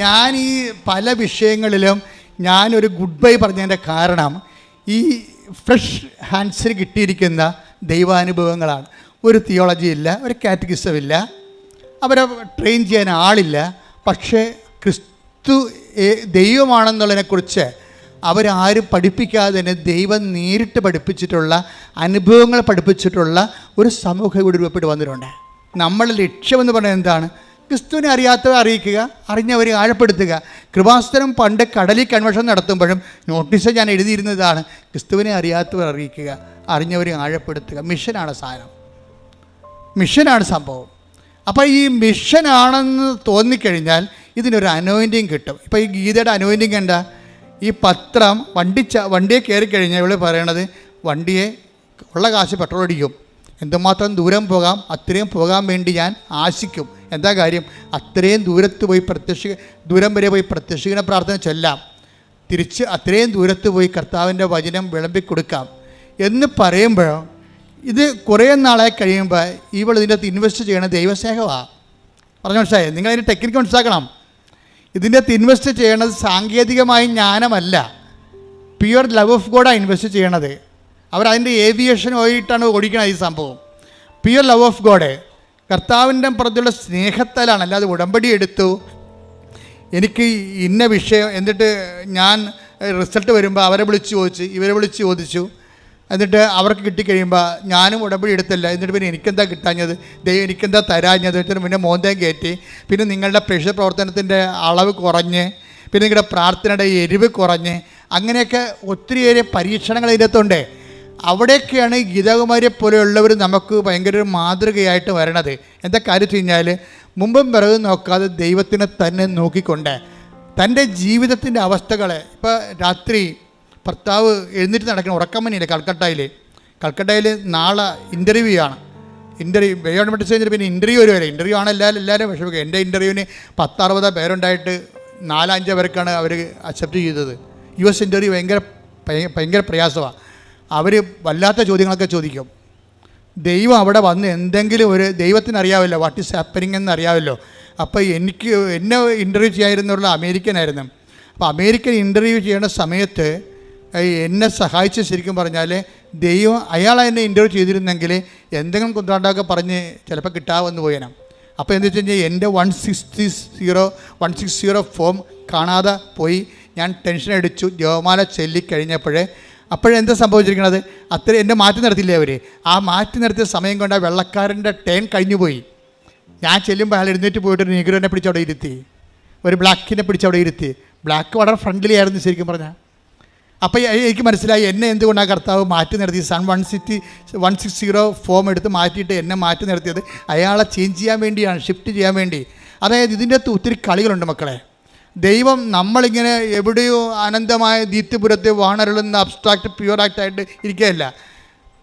ഞാൻ ഈ പല വിഷയങ്ങളിലും ഞാനൊരു ഗുഡ് ബൈ പറഞ്ഞതിൻ്റെ കാരണം ഈ ഫ്രഷ് ഹാൻഡ്സിൽ കിട്ടിയിരിക്കുന്ന ദൈവാനുഭവങ്ങളാണ്. ഒരു തിയോളജി ഇല്ല, ഒരു കാറ്റഗിസം ഇല്ല, അവരെ ട്രെയിൻ ചെയ്യാൻ ആളില്ല. പക്ഷേ ക്രിസ്തു ദൈവമാണെന്നുള്ളതിനെക്കുറിച്ച് അവരാരും പഠിപ്പിക്കാതെ തന്നെ ദൈവം നേരിട്ട് പഠിപ്പിച്ചിട്ടുള്ള അനുഭവങ്ങൾ പഠിപ്പിച്ചിട്ടുള്ള ഒരു സമൂഹം ഇവിടെ രൂപപ്പെട്ട് വന്നിട്ടുണ്ട്. നമ്മളുടെ ലക്ഷ്യമെന്ന് പറയുന്നത് എന്താണ്? ക്രിസ്തുവിനെ അറിയാത്തവരെ അറിയിക്കുക, അറിഞ്ഞവരെ ആഴപ്പെടുത്തുക. കൃപാസനം പണ്ട് കടലിൽ കൺവെൻഷൻ നടത്തുമ്പോഴും നോട്ടീസ് ഞാൻ എഴുതിയിരുന്നതാണ്, ക്രിസ്തുവിനെ അറിയാത്തവർ അറിയിക്കുക, അറിഞ്ഞവരെ ആഴപ്പെടുത്തുക. മിഷനാണ് സാധനം, മിഷനാണ് സംഭവം. അപ്പോൾ ഈ മിഷനാണെന്ന് തോന്നിക്കഴിഞ്ഞാൽ ഇതിനൊരു അനോയിൻറ്റിങ് കിട്ടും. ഇപ്പോൾ ഈ ഗീതയുടെ അനോയിൻറ്റിങ് എന്താ? ഈ പത്രം വണ്ടിയെ കയറി കഴിഞ്ഞാൽ ഇവൾ പറയണത് വണ്ടിയെ ഉള്ള കാശ് പെട്രോൾ അടിക്കും, എന്തുമാത്രം ദൂരം പോകാം അത്രയും പോകാൻ വേണ്ടി ഞാൻ ആശിക്കും. എന്താ കാര്യം? അത്രയും ദൂരം വരെ പോയി പ്രത്യക്ഷീകരണ പ്രാർത്ഥന ചൊല്ലാം, തിരിച്ച് അത്രയും ദൂരത്ത് പോയി കർത്താവിൻ്റെ വചനം വിളമ്പിക്കൊടുക്കാം എന്ന് പറയുമ്പോഴോ ഇത് കുറേ നാളായി കഴിയുമ്പോൾ ഇവൾ ഇതിൻ്റെ അകത്ത് ഇൻവെസ്റ്റ് ചെയ്യണത് ദൈവസ്നേഹമാണ്. പറഞ്ഞു മനസ്സിലായി? നിങ്ങളതിൻ്റെ ടെക്നിക്ക് മനസ്സിലാക്കണം. ഇതിൻ്റെ അകത്ത് ഇൻവെസ്റ്റ് ചെയ്യണത് സാങ്കേതികമായ ജ്ഞാനമല്ല, പ്യുവർ ലവ് ഓഫ് ഗോഡാണ് ഇൻവെസ്റ്റ് ചെയ്യണത്. അവരതിൻ്റെ ഏവിയേഷൻ ഓയിട്ടാണ് ഓടിക്കണത് ഈ സംഭവം. പ്യുവർ ലവ് ഓഫ് ഗോഡ് കർത്താവിൻ്റെ പ്രതിയുള്ള സ്നേഹത്താലാണ്. അല്ലാതെ ഉടമ്പടി എടുത്തു എനിക്ക് ഇന്ന വിഷയം, എന്നിട്ട് ഞാൻ റിസൾട്ട് വരുമ്പോൾ അവരെ വിളിച്ച് ചോദിച്ചു, ഇവരെ വിളിച്ച് ചോദിച്ചു, എന്നിട്ട് അവർക്ക് കിട്ടിക്കഴിയുമ്പോൾ ഞാനും ഉടമ്പടി എടുത്തില്ല, എന്നിട്ട് പിന്നെ എനിക്കെന്താ കിട്ടാഞ്ഞത്, ദൈവം എനിക്കെന്താ തരാഞ്ഞത്, എന്നിട്ട് പിന്നെ മോന്തയും കയറ്റി, പിന്നെ നിങ്ങളുടെ പ്രേക്ഷിത പ്രവർത്തനത്തിൻ്റെ അളവ് കുറഞ്ഞ്, പിന്നെ നിങ്ങളുടെ പ്രാർത്ഥനയുടെ എരിവ് കുറഞ്ഞ്, അങ്ങനെയൊക്കെ ഒത്തിരിയേറെ പരീക്ഷണങ്ങൾ ഇതിനകത്തുണ്ട്. അവിടെയൊക്കെയാണ് ഗീതാകുമാരിയെ പോലെയുള്ളവർ നമുക്ക് ഭയങ്കര ഒരു മാതൃകയായിട്ട് വരണത്. എന്താ കാര്യം വെച്ച് കഴിഞ്ഞാൽ മുമ്പും പിറകും നോക്കാതെ ദൈവത്തിനെ തന്നെ നോക്കിക്കൊണ്ട് തൻ്റെ ജീവിതത്തിൻ്റെ അവസ്ഥകളെ, ഇപ്പോൾ രാത്രി ഭർത്താവ് എഴുന്നേറ്റ് നടക്കണം, ഉറക്കമണിയില്ല കൽക്കട്ടയിൽ നാളെ ഇൻ്റർവ്യൂ ആണ്. ഗവൺമെൻറ് കഴിഞ്ഞിട്ട് പിന്നെ ഇൻ്റർവ്യൂ വരെ ഇൻ്റർവ്യൂ ആണ് എല്ലാവരും വിഷമിക്കുക. എൻ്റെ ഇൻ്റർവ്യൂവിന് 10-60 പേരുണ്ടായിട്ട് 4-5 പേർക്കാണ് അവർ അക്സെപ്റ്റ് ചെയ്തത്. US ഇൻ്റർവ്യൂ ഭയങ്കര പ്രയാസമാണ്. അവർ വല്ലാത്ത ചോദ്യങ്ങളൊക്കെ ചോദിക്കും. ദൈവം അവിടെ വന്ന് എന്തെങ്കിലും ഒരു ദൈവത്തിന് അറിയാമല്ലോ വാട്ട് ഈസ് ഹാപ്പനിങ് എന്ന് അറിയാമല്ലോ. അപ്പോൾ എന്നെ ഇൻ്റർവ്യൂ ചെയ്യാതിരുന്നുള്ള അമേരിക്കനായിരുന്നു. അപ്പോൾ അമേരിക്കൻ ഇൻ്റർവ്യൂ ചെയ്യുന്ന സമയത്ത് എന്നെ സഹായിച്ച് ശരിക്കും പറഞ്ഞാൽ ദൈവം അയാൾ എന്നെ ഇൻ്റർവ്യൂ ചെയ്തിരുന്നെങ്കിൽ എന്തെങ്കിലും കുന്ത്രാണ്ടൊക്കെ പറഞ്ഞ് ചിലപ്പോൾ കിട്ടാമെന്ന് പോയേനെ. അപ്പോൾ എന്താ വെച്ച് കഴിഞ്ഞാൽ എൻ്റെ 160 ഫോം കാണാതെ പോയി. ഞാൻ ടെൻഷൻ അടിച്ചു, ജപമാല അപ്പോഴെന്താ സംഭവിച്ചിരിക്കണത്? അത്ര എന്നെ മാറ്റി നിർത്തിയില്ലേ അവർ? ആ മാറ്റി നിർത്തിയ സമയം കൊണ്ട് ആ വെള്ളക്കാരൻ്റെ ടേൺ കഴിഞ്ഞു പോയി. ഞാൻ ചെല്ലുമ്പോൾ അയാൾ എഴുന്നേറ്റ് പോയിട്ട് ഒരു നീഗ്രോനെ പിടിച്ച് അവിടെ ഇരുത്തി, ഒരു ബ്ലാക്കിനെ പിടിച്ച് അവിടെ ഇരുത്തി. ബ്ലാക്ക് വളരെ ഫ്രണ്ട്ലി ആയിരുന്നു ശരിക്കും പറഞ്ഞാൽ. അപ്പോൾ എനിക്ക് മനസ്സിലായി എന്നെ എന്തുകൊണ്ടാണ് കർത്താവ് മാറ്റി നിർത്തി. 160 ഫോം എടുത്ത് മാറ്റിയിട്ട് എന്നെ മാറ്റി നിർത്തിയത് അയാളെ ചേഞ്ച് ചെയ്യാൻ വേണ്ടിയാണ്, ഷിഫ്റ്റ് ചെയ്യാൻ വേണ്ടി. അതായത് ഇതിൻ്റെ അകത്ത് ഒത്തിരി കളികളുണ്ട് മക്കളെ. ദൈവം നമ്മളിങ്ങനെ എവിടെയോ അനന്തമായ ദീപ്തിപുരത്തെ വാണരുളുന്ന അബ്സ്ട്രാക്റ്റ് പ്യുവർ ആക്റ്റായിട്ട് ഇരിക്കുകയല്ല.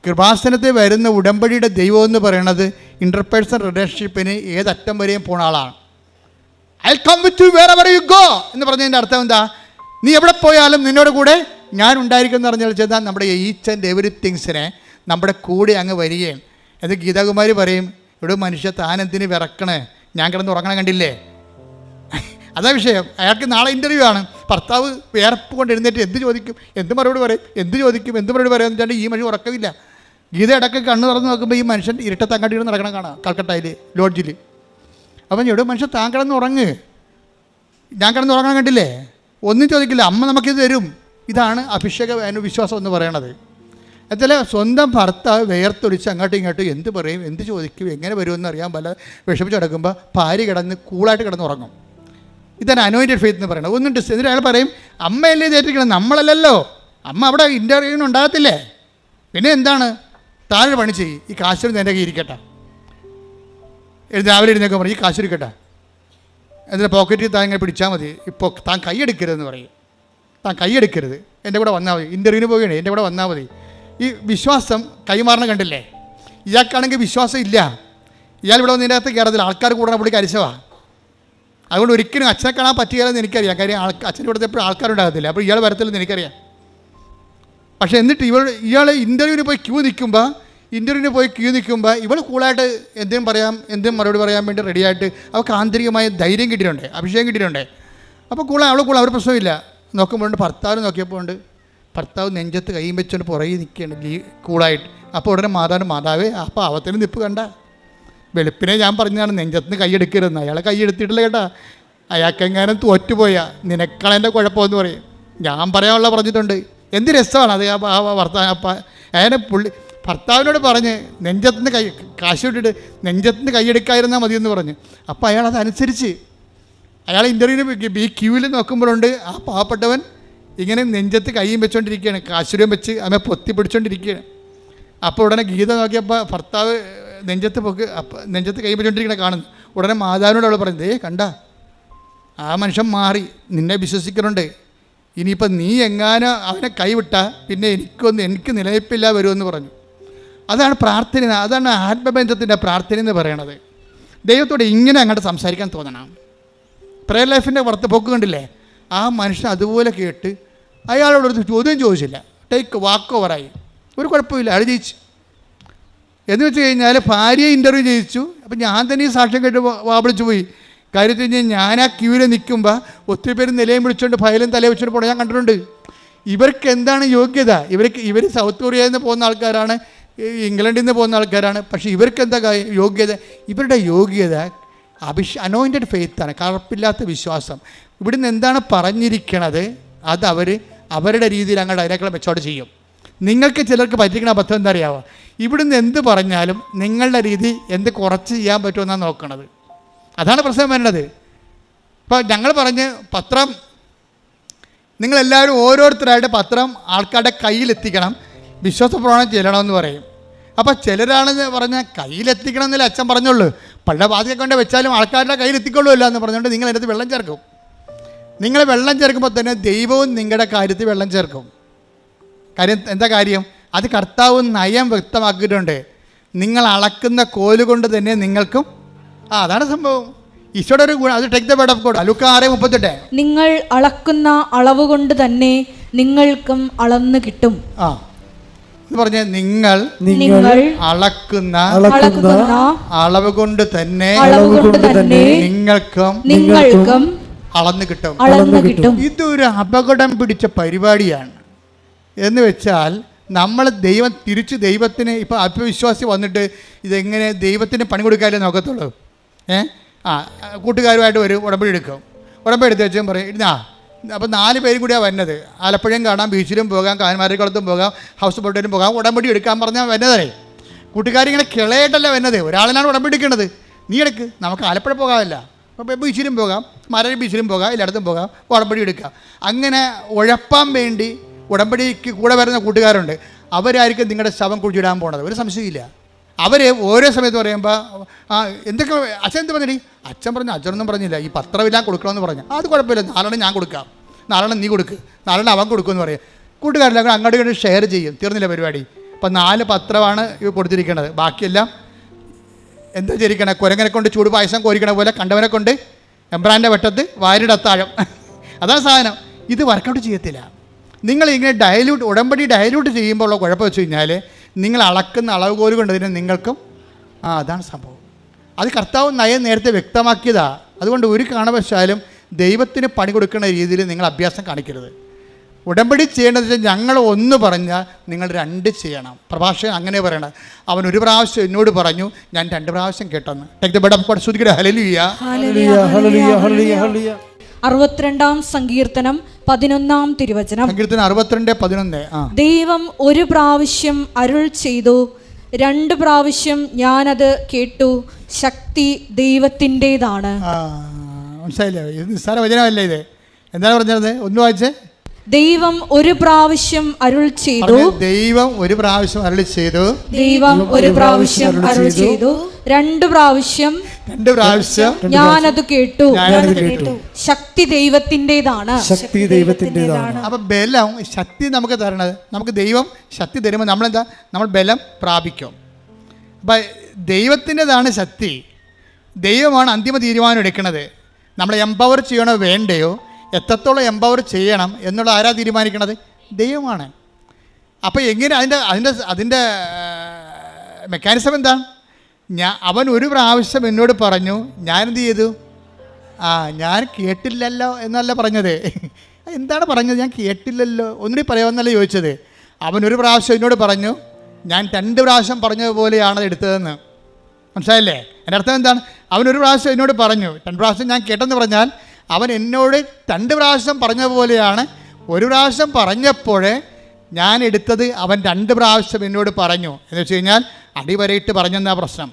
കൃപാസനത്തിൽ വരുന്ന ഉടമ്പടിയുടെ ദൈവം എന്ന് പറയുന്നത് ഇൻ്റർപേഴ്സണൽ റിലേഷൻഷിപ്പിന് ഏതറ്റം വരെയും പോണ ആളാണ്. I come with you wherever you go എന്ന് പറഞ്ഞതിൻ്റെ അർത്ഥം എന്താ? നീ എവിടെ പോയാലും നിന്നോട് കൂടെ ഞാൻ ഉണ്ടായിരിക്കും എന്ന് പറഞ്ഞാൽ ചെയ്താൽ നമ്മുടെ ഈച്ച് ആൻഡ് എവറിത്തിങ്സിനെ നമ്മുടെ കൂടെ അങ്ങ് വരികയും. അത് ഗീതാകുമാരി പറയും, ഇവിടെ മനുഷ്യ താനെന്തിന് വിറക്കണേ, ഞാൻ കിടന്ന് ഉറങ്ങണം കണ്ടില്ലേ? അതാ വിഷയം. അയാൾക്ക് നാളെ ഇൻ്റർവ്യൂ ആണ്. ഭർത്താവ് വേർപ്പ് കൊണ്ട് എഴുന്നേറ്റ് എന്ത് ചോദിക്കും, എന്ത് മറുപടി പറയും, എന്ത് മറുപടി പറയാമെന്ന് വെച്ചാൽ ഈ മനുഷ്യൻ ഉറക്കമില്ല. ഗീത ഇടയ്ക്ക് കണ്ണ് തുറന്ന് നോക്കുമ്പോൾ ഈ മനുഷ്യൻ ഇരുട്ടത്ത് അങ്ങാട്ടിട്ട് നടക്കണം കാണാം കൽക്കട്ടയിൽ ലോഡ്ജിൽ. അപ്പം എവിടെ മനുഷ്യൻ താൻ കിടന്ന് ഉറങ്ങ്, ഞാൻ കിടന്ന് ഉറങ്ങണം കണ്ടില്ലേ? ഒന്നും ചോദിക്കില്ല, അമ്മ നമുക്കിത് തരും. ഇതാണ് അഭിഷേക വിശ്വാസം എന്ന് പറയണത്. അതുപോലെ സ്വന്തം ഭർത്താവ് വേർത്തൊലിച്ച് അങ്ങോട്ടും ഇങ്ങോട്ടും എന്ത് പറയും, എന്ത് ചോദിക്കും, എങ്ങനെ വരുമെന്ന് അറിയാൻ പല വിഷമിച്ച് കിടക്കുമ്പോൾ ഭാര്യ കിടന്ന് കൂളായിട്ട് കിടന്ന് ഉറങ്ങും. ഇതാണ് അനോയിൻറ്റഡ് ഫെയ്ത്ത് എന്ന് പറയുന്നത്. ഒന്നും എന്നിട്ട് അയാൾ പറയും, അമ്മയല്ലേ ഇതേറ്റിരിക്കണം, നമ്മളല്ലല്ലോ, അമ്മ അവിടെ ഇൻ്റർവ്യൂവിന് ഉണ്ടാകത്തില്ലേ, പിന്നെ എന്താണ്, താഴെ പണി ചെയ്യും, ഈ കാശൊരു എൻ്റെ കയ്യിൽ ഇരിക്കട്ടെ, രാവിലെ എഴുന്നേക്കാൻ പറയും, ഈ കാശിരിക്കട്ടെ, എന്നിട്ട് പോക്കറ്റിൽ താൻ ഇങ്ങനെ പിടിച്ചാൽ മതി, ഇപ്പോൾ താൻ കൈയെടുക്കരുതെന്ന് പറയും. താൻ കൈയെടുക്കരുത്, എൻ്റെ കൂടെ വന്നാൽ മതി, ഇൻ്റർവ്യൂവിന് പോവുകയാണ്, എൻ്റെ കൂടെ വന്നാൽ മതി. ഈ വിശ്വാസം കൈമാറണം കണ്ടില്ലേ? ഇയാൾക്കാണെങ്കിൽ വിശ്വാസം ഇല്ല, ഇയാൾ ഇവിടെ വന്ന് ഇതിനകത്ത് കയറത്തില്ല, ആൾക്കാർ കൂടാൻ പുള്ളിക്ക് അരിശവാണ്. അതുകൊണ്ട് ഒരിക്കലും അച്ഛനെ കാണാൻ പറ്റുകയില്ലെന്ന് എനിക്കറിയാം. കാര്യം അച്ഛൻ്റെ ഇവിടുത്തെ എപ്പോഴും ആൾക്കാരുണ്ടാകത്തില്ല, അപ്പോൾ ഇയാൾ വരത്തില്ലെന്ന് എനിക്കറിയാം. പക്ഷേ എന്നിട്ട് ഇയാൾ ഇൻ്റർവ്യൂവിന് പോയി ക്യൂ നിൽക്കുമ്പോൾ ഇവൾ കൂളായിട്ട് എന്തും മറുപടി പറയാൻ വേണ്ടി റെഡിയായിട്ട് അവൾക്ക് ആന്തരികമായ ധൈര്യം കിട്ടിയിട്ടുണ്ട്, അഭിഷേകം കിട്ടിയിട്ടുണ്ട്. അപ്പോൾ അവൾ കൂള, ഒരു പ്രശ്നമില്ല. നോക്കുമ്പോഴുണ്ട് ഭർത്താവ് നോക്കിയപ്പോൾ ഉണ്ട് ഭർത്താവ് നെഞ്ചത്ത് കൈയും വെച്ചുകൊണ്ട് പുറകെ നിൽക്കുകയാണ് കൂളായിട്ട്. അപ്പോൾ ഉടനെ മാതാവേ ആ പാവത്തിന് നിപ്പ് കണ്ട, വെളുപ്പിനെ ഞാൻ പറഞ്ഞതാണ് നെഞ്ചത്തിന് കൈയെടുക്കരുതെന്ന്. അയാളെ കൈയെടുത്തിട്ടില്ല കേട്ടാ. അയാൾക്കെങ്ങാനും തോറ്റുപോയാൽ നിനക്കളെൻ്റെ കുഴപ്പമെന്ന് പറയും. ഞാൻ പറയാനുള്ള പറഞ്ഞിട്ടുണ്ട്. എന്ത് രസമാണ് അത്. ആ ഭർത്താവ് അയാളെ ഭർത്താവിനോട് പറഞ്ഞ് നെഞ്ചത്തിന് കാശ് വിട്ടിട്ട് നെഞ്ചത്തിന് കൈയെടുക്കാതിരുന്നാൽ മതിയെന്ന് പറഞ്ഞു. അപ്പോൾ അയാൾ അതനുസരിച്ച് അയാൾ ഇൻ്റർവ്യൂവിന് ഈ ക്യൂവിൽ നോക്കുമ്പോഴുണ്ട് ആ പാവപ്പെട്ടവൻ ഇങ്ങനെ നെഞ്ചത്ത് കൈയും വെച്ചുകൊണ്ടിരിക്കുകയാണ്, കാശുരം വെച്ച് അവനെ പൊത്തി പിടിച്ചുകൊണ്ടിരിക്കുകയാണ്. അപ്പോൾ ഉടനെ ഗീത നോക്കിയപ്പോൾ ഭർത്താവ് നെഞ്ചത്ത് കൈ വെച്ചുകൊണ്ടിരിക്കണ കാണുന്നു. ഉടനെ മാതാവിനോട് അവൾ പറയുന്നത്, കണ്ട ആ മനുഷ്യൻ മാറി, നിന്നെ വിശ്വസിക്കുന്നുണ്ട്. ഇനിയിപ്പോൾ നീ എങ്ങാനും അവനെ കൈവിട്ടാൽ പിന്നെ എനിക്ക് നിലനിൽപ്പില്ല വരുമെന്ന് പറഞ്ഞു. അതാണ് പ്രാർത്ഥന, അതാണ് ആത്മബന്ധത്തിൻ്റെ പ്രാർത്ഥന എന്ന് പറയണത്. ദൈവത്തോട് ഇങ്ങനെ അങ്ങോട്ട് സംസാരിക്കാൻ തോന്നണം. പ്രയർ ലൈഫിൻ്റെ പോക്ക് കണ്ടില്ലേ? ആ മനുഷ്യൻ അതുപോലെ കേട്ട് അയാളോടൊരു ചോദ്യം ചോദിച്ചില്ല, ടേക്ക് വാക്ക് ഓവറായി, ഒരു കുഴപ്പമില്ല, അയാൾ ജയിച്ചു. എന്ന് വെച്ച് കഴിഞ്ഞാൽ ഭാര്യയെ ഇൻ്റർവ്യൂ ചെയ്യിച്ചു. അപ്പം ഞാൻ തന്നെ ഈ സാക്ഷ്യം കേട്ട് വാപിളിച്ചു പോയി. കാര്യത്തിൽ കഴിഞ്ഞാൽ ഞാൻ ആ ക്യൂവിൽ നിൽക്കുമ്പോൾ ഒത്തിരി പേര് നിലയും വിളിച്ചുകൊണ്ട് ഫയലും തലയെ വെച്ചുകൊണ്ട് പോകണം ഞാൻ കണ്ടിട്ടുണ്ട്. ഇവർക്ക് എന്താണ് യോഗ്യത? ഇവർ സൗത്ത് കൊറിയയിൽ നിന്ന് പോകുന്ന ആൾക്കാരാണ്, ഇംഗ്ലണ്ടിൽ നിന്ന് പോകുന്ന ആൾക്കാരാണ്. പക്ഷേ ഇവർക്ക് എന്താ യോഗ്യത? ഇവരുടെ യോഗ്യത അനോയിൻറ്റഡ് ഫെയ്ത്താണ്, കറുപ്പില്ലാത്ത വിശ്വാസം. ഇവിടുന്ന് എന്താണ് പറഞ്ഞിരിക്കണത് അത് അവരുടെ രീതിയിൽ അങ്ങോട്ട് അതിനേക്കാൾ മെച്ചോട്ട് ചെയ്യും. നിങ്ങൾക്ക് ചിലർക്ക് പറ്റിക്കുന്ന അബദ്ധം എന്താ അറിയാവോ? ഇവിടുന്ന് എന്ത് പറഞ്ഞാലും നിങ്ങളുടെ രീതി എന്ത് കുറച്ച് ചെയ്യാൻ പറ്റുമെന്നാണ് നോക്കണത്. അതാണ് പ്രശ്നം വരുന്നത്. ഇപ്പോൾ ഞങ്ങൾ പറഞ്ഞ് പത്രം നിങ്ങളെല്ലാവരും ഓരോരുത്തരായിട്ട് പത്രം ആൾക്കാരുടെ കയ്യിലെത്തിക്കണം, വിശ്വാസ പ്രമാണം ചെല്ലണമെന്ന് പറയും. അപ്പോൾ ചിലരാണെന്ന് പറഞ്ഞാൽ കയ്യിലെത്തിക്കണം എന്നല്ലേ അച്ഛൻ പറഞ്ഞുള്ളൂ. പള്ള ബാധിക്കെ കൊണ്ട് വെച്ചാലും ആൾക്കാരുടെ കയ്യിലെത്തിക്കൊള്ളുമല്ല എന്ന് പറഞ്ഞുകൊണ്ട് നിങ്ങൾ അതിനകത്ത് വെള്ളം ചേർക്കും. നിങ്ങൾ വെള്ളം ചേർക്കുമ്പോൾ തന്നെ ദൈവവും നിങ്ങളുടെ കാര്യത്തിൽ വെള്ളം ചേർക്കും. കാര്യം എന്താ കാര്യം? അത് കർത്താവ് നയം വ്യക്തമാക്കിയിട്ടുണ്ട്. നിങ്ങൾ അളക്കുന്ന കോലുകൊണ്ട് തന്നെ നിങ്ങൾക്കും അതാണ് സംഭവം. ഈശോയുടെ ഒരു ഗുണം. അത് take the word of God. ലൂക്കാ 6:38. നിങ്ങൾ അളക്കുന്ന അളവ് കൊണ്ട് തന്നെ നിങ്ങൾക്കും അളന്ന് കിട്ടും. പറഞ്ഞ നിങ്ങൾ അളക്കുന്ന അളവ് കൊണ്ട് തന്നെ നിങ്ങൾക്കും അളന്ന് കിട്ടും. ഇതൊരു അപകടം പിടിച്ച പരിപാടിയാണ്. എന്ന് വെച്ചാൽ നമ്മൾ ദൈവത്തിന് ഇപ്പോൾ ആത്മവിശ്വാസി വന്നിട്ട് ഇതെങ്ങനെ ദൈവത്തിന് പണി കൊടുക്കാനേ നോക്കത്തുള്ളൂ. കൂട്ടുകാരുമായിട്ട് വരും, ഉടമ്പടി എടുക്കും. ഉടമ്പടി എടുത്ത് വെച്ചും പറയും അപ്പോൾ 4 പേരും കൂടിയാണ് വരുന്നത്. ആലപ്പുഴയും കാണാം, ബീച്ചിലും പോകാം, കാന്മാരിക്കുളത്തും പോകാം, ഹൗസ് ബോട്ടിലും പോകാം. ഉടമ്പടി എടുക്കാൻ പറഞ്ഞാൽ വരുന്നതേ കൂട്ടുകാരിങ്ങനെ കിളയായിട്ടല്ല വരുന്നത്. ഒരാളിനാണ് ഉടമ്പടി എടുക്കേണ്ടത്. നീ എടുക്ക്, നമുക്ക് ആലപ്പുഴ പോകാമല്ല, അപ്പോൾ ബീച്ചിലും പോകാം, മരടി ബീച്ചിലും പോകാം, എല്ലായിടത്തും പോകാം, ഉടമ്പടി എടുക്കാം. അങ്ങനെ ഉഴപ്പാൻ വേണ്ടി ഉടമ്പടിക്ക് കൂടെ വരുന്ന കൂട്ടുകാരുണ്ട്. അവരായിരിക്കും നിങ്ങളുടെ ശവം കുഴിച്ചിടാൻ പോണത്, ഒരു സംശയമില്ല. അവർ ഓരോ സമയത്ത് പറയുമ്പോൾ എന്തൊക്കെ അച്ഛൻ എന്ത് പറഞ്ഞി? അച്ഛൻ പറഞ്ഞു, അച്ഛനൊന്നും പറഞ്ഞില്ല, ഈ പത്രമെല്ലാം കൊടുക്കണമെന്ന് പറഞ്ഞു. അത് കുഴപ്പമില്ല, 4 ഞാൻ കൊടുക്കാം, 4 നീ കൊടുക്ക്, 4 അവൻ കൊടുക്കുമെന്ന് പറയാം. കൂട്ടുകാരെല്ലാം അങ്ങോട്ടും ഇങ്ങോട്ട് ഷെയർ ചെയ്യും. തീർന്നില്ല പരിപാടി. അപ്പം 4 പത്രമാണ് ഇവ കൊടുത്തിരിക്കുന്നത്. ബാക്കിയെല്ലാം എന്താ ചെയ്തിരിക്കണേ? കുരങ്ങനെ കൊണ്ട് ചൂട് പായസം കോരിക്കണ പോലെ കണ്ടവനെ കൊണ്ട് എംബ്രാൻ്റെ വെട്ടത്ത് വാരിയുടെ അത്താഴം. അതാണ് സാധനം. ഇത് വർക്കൗട്ട് ചെയ്യത്തില്ല. നിങ്ങളിങ്ങനെ ഉടമ്പടി ഡയലൂട്ട് ചെയ്യുമ്പോൾ ഉള്ള കുഴപ്പം വെച്ച് കഴിഞ്ഞാൽ നിങ്ങൾ അളക്കുന്ന അളവുകോല് കൊണ്ട് തന്നെ നിങ്ങൾക്കും അതാണ് സംഭവം. അത് കർത്താവ് നയം നേരത്തെ വ്യക്തമാക്കിയതാണ്. അതുകൊണ്ട് ഒരു കാരണവശാലും ദൈവത്തിന് പണി കൊടുക്കുന്ന രീതിയിൽ നിങ്ങൾ അഭ്യാസം കാണിക്കരുത്. ഉടമ്പടി ചെയ്യേണ്ടത് വെച്ചാൽ ഞങ്ങൾ 1 പറഞ്ഞാൽ നിങ്ങൾ 2 ചെയ്യണം. പ്രഭാഷകൻ അങ്ങനെ പറയണം. അവൻ 1 പ്രാവശ്യം എന്നോട് പറഞ്ഞു, ഞാൻ 2 പ്രാവശ്യം കേട്ടെന്ന്. Take the bed of God. സ്തുതിക്കട്ടെ. Hallelujah, hallelujah, hallelujah, hallelujah. 62-ാം സങ്കീർത്തനം 11-ാം തിരുവചനം. സങ്കീർത്തനം 62:11. ദൈവം 1 പ്രാവശ്യം അരുൾ ചെയ്തു, 2 പ്രാവശ്യം ഞാനത് കേട്ടു, ശക്തി ദൈവത്തിൻ്റെതാണ്. മനസ്സിലായില്ലേ? ഇത് നിസ്സാര വചനമല്ലേ ഇത്? എന്താണ് പറഞ്ഞത്? ഒന്ന് വായിച്ചേ. ദൈവം 1 പ്രാവശ്യം അരുൾ ചെയ്തു. ദൈവം 1 പ്രാവശ്യം അരുൾ ചെയ്തു. ദൈവം 1 പ്രാവശ്യം അരുൾ ചെയ്തു. 2 പ്രാവശ്യം ഞാനത് കേട്ടു, ശക്തി ദൈവത്തിൻ്റെതാണ്. ശക്തി ദൈവത്തിൻ്റെതാണ്. അപ്പൊ ബലം, ശക്തി നമുക്ക് തരണത്, നമുക്ക് ദൈവം ശക്തി തരുമ്പോൾ നമ്മൾ ബലം പ്രാപിക്കും. അപ്പം ദൈവത്തിൻ്റെതാണ് ശക്തി. ദൈവമാണ് അന്തിമ തീരുമാനം എടുക്കുന്നത്. നമ്മളെ എംപവർ ചെയ്യണോ വേണ്ടയോ, എത്രത്തോളം എംപവർ ചെയ്യണം എന്നുള്ള ആരാ തീരുമാനിക്കണത്? ദൈവമാണ്. അപ്പോൾ എങ്ങനെ അതിൻ്റെ മെക്കാനിസം എന്താണ്? അവൻ 1 പ്രാവശ്യം എന്നോട് പറഞ്ഞു, ഞാനെന്ത് ചെയ്തു? ഞാൻ കേട്ടില്ലല്ലോ എന്നല്ല പറഞ്ഞത്. എന്താണ് പറഞ്ഞത്? ഞാൻ കേട്ടില്ലല്ലോ, ഒന്നുകൂടി പറയാമെന്നല്ല ചോദിച്ചത്. അവനൊരു പ്രാവശ്യം എന്നോട് പറഞ്ഞു, ഞാൻ 2 പ്രാവശ്യം പറഞ്ഞതുപോലെയാണ് അത് എടുത്തതെന്ന്. മനസ്സിലായില്ലേ? എൻ്റെ അർത്ഥം എന്താണ്? അവനൊരു പ്രാവശ്യം എന്നോട് പറഞ്ഞു, 2 പ്രാവശ്യം ഞാൻ കേട്ടെന്ന് പറഞ്ഞാൽ അവൻ എന്നോട് 2 പ്രാവശ്യം പറഞ്ഞതുപോലെയാണ്. ഒരു പ്രാവശ്യം പറഞ്ഞപ്പോൾ ഞാൻ എടുത്തത് അവൻ 2 പ്രാവശ്യം എന്നോട് പറഞ്ഞു എന്ന് വെച്ച് കഴിഞ്ഞാൽ അടിവരയിട്ട് പറഞ്ഞെന്നാ പ്രശ്നം.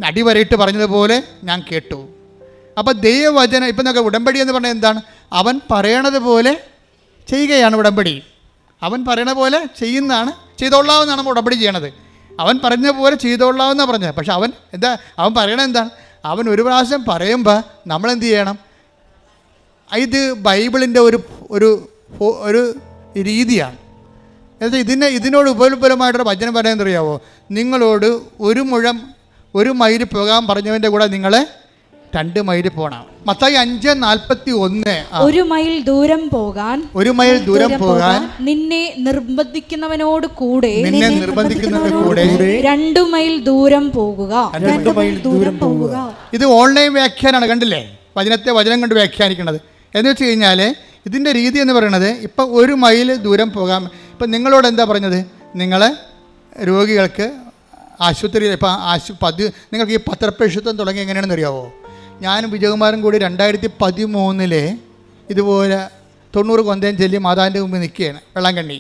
അടിവരയിട്ട് പറഞ്ഞതുപോലെ ഞാൻ കേട്ടു. അപ്പോൾ ദൈവവചനം ഇപ്പം നമുക്ക് ഉടമ്പടി എന്ന് പറഞ്ഞാൽ എന്താണ്? അവൻ പറയണത് പോലെ ചെയ്യുകയാണ് ഉടമ്പടി. അവൻ പറയണ പോലെ ചെയ്യുന്നതാണ്, ചെയ്തോളാവുന്നതാണ് നമ്മൾ ഉടമ്പടി ചെയ്യണത്. അവൻ പറഞ്ഞ പോലെ ചെയ്തോളാവുന്ന പറഞ്ഞത്. പക്ഷെ അവൻ എന്താ അവൻ പറയണത് എന്താണ്? അവൻ ഒരു പ്രാവശ്യം പറയുമ്പോൾ നമ്മളെന്ത് ചെയ്യണം? ഇത് ബൈബിളിൻ്റെ ഒരു ഒരു രീതിയാണ്. എന്നുവെച്ചാൽ ഇതിനോട് ഉപരിപരമായിട്ടൊരു വചനം പറയാൻ അറിയാവോ? നിങ്ങളോട് 1 മൈൽ പോകാൻ പറഞ്ഞവൻ്റെ കൂടെ നിങ്ങൾ 2 മൈൽ പോകണം. മത്തായി 5:41. 1 മൈൽ ദൂരം പോകാൻ നിന്നെ നിർബന്ധിക്കുന്നവനോട് കൂടെ 2 മൈൽ ദൂരം പോകുക. ഇത് ഓൺലൈൻ വ്യാഖ്യാനമാണ്. കണ്ടില്ലേ? വചനം കൊണ്ട് വ്യാഖ്യാനിക്കുന്നത് എന്ന് വെച്ച് കഴിഞ്ഞാൽ ഇതിൻ്റെ രീതി എന്ന് പറയുന്നത്, ഇപ്പം 1 മൈൽ ദൂരം പോകാം. ഇപ്പം നിങ്ങളോട് എന്താ പറഞ്ഞത്? നിങ്ങൾ രോഗികൾക്ക് ആശുപത്രിയിൽ ഇപ്പം നിങ്ങൾക്ക് ഈ പത്രപ്രേക്ഷിത്വം തുടങ്ങി എങ്ങനെയാണെന്ന് അറിയാവോ? ഞാനും വിജയകുമാരും കൂടി 2013 ഇതുപോലെ 90 കൊന്തയും ചൊല്ലി മാതാവിൻ്റെ മുമ്പിൽ നിൽക്കുകയാണ്, വെള്ളാങ്കണ്ണി.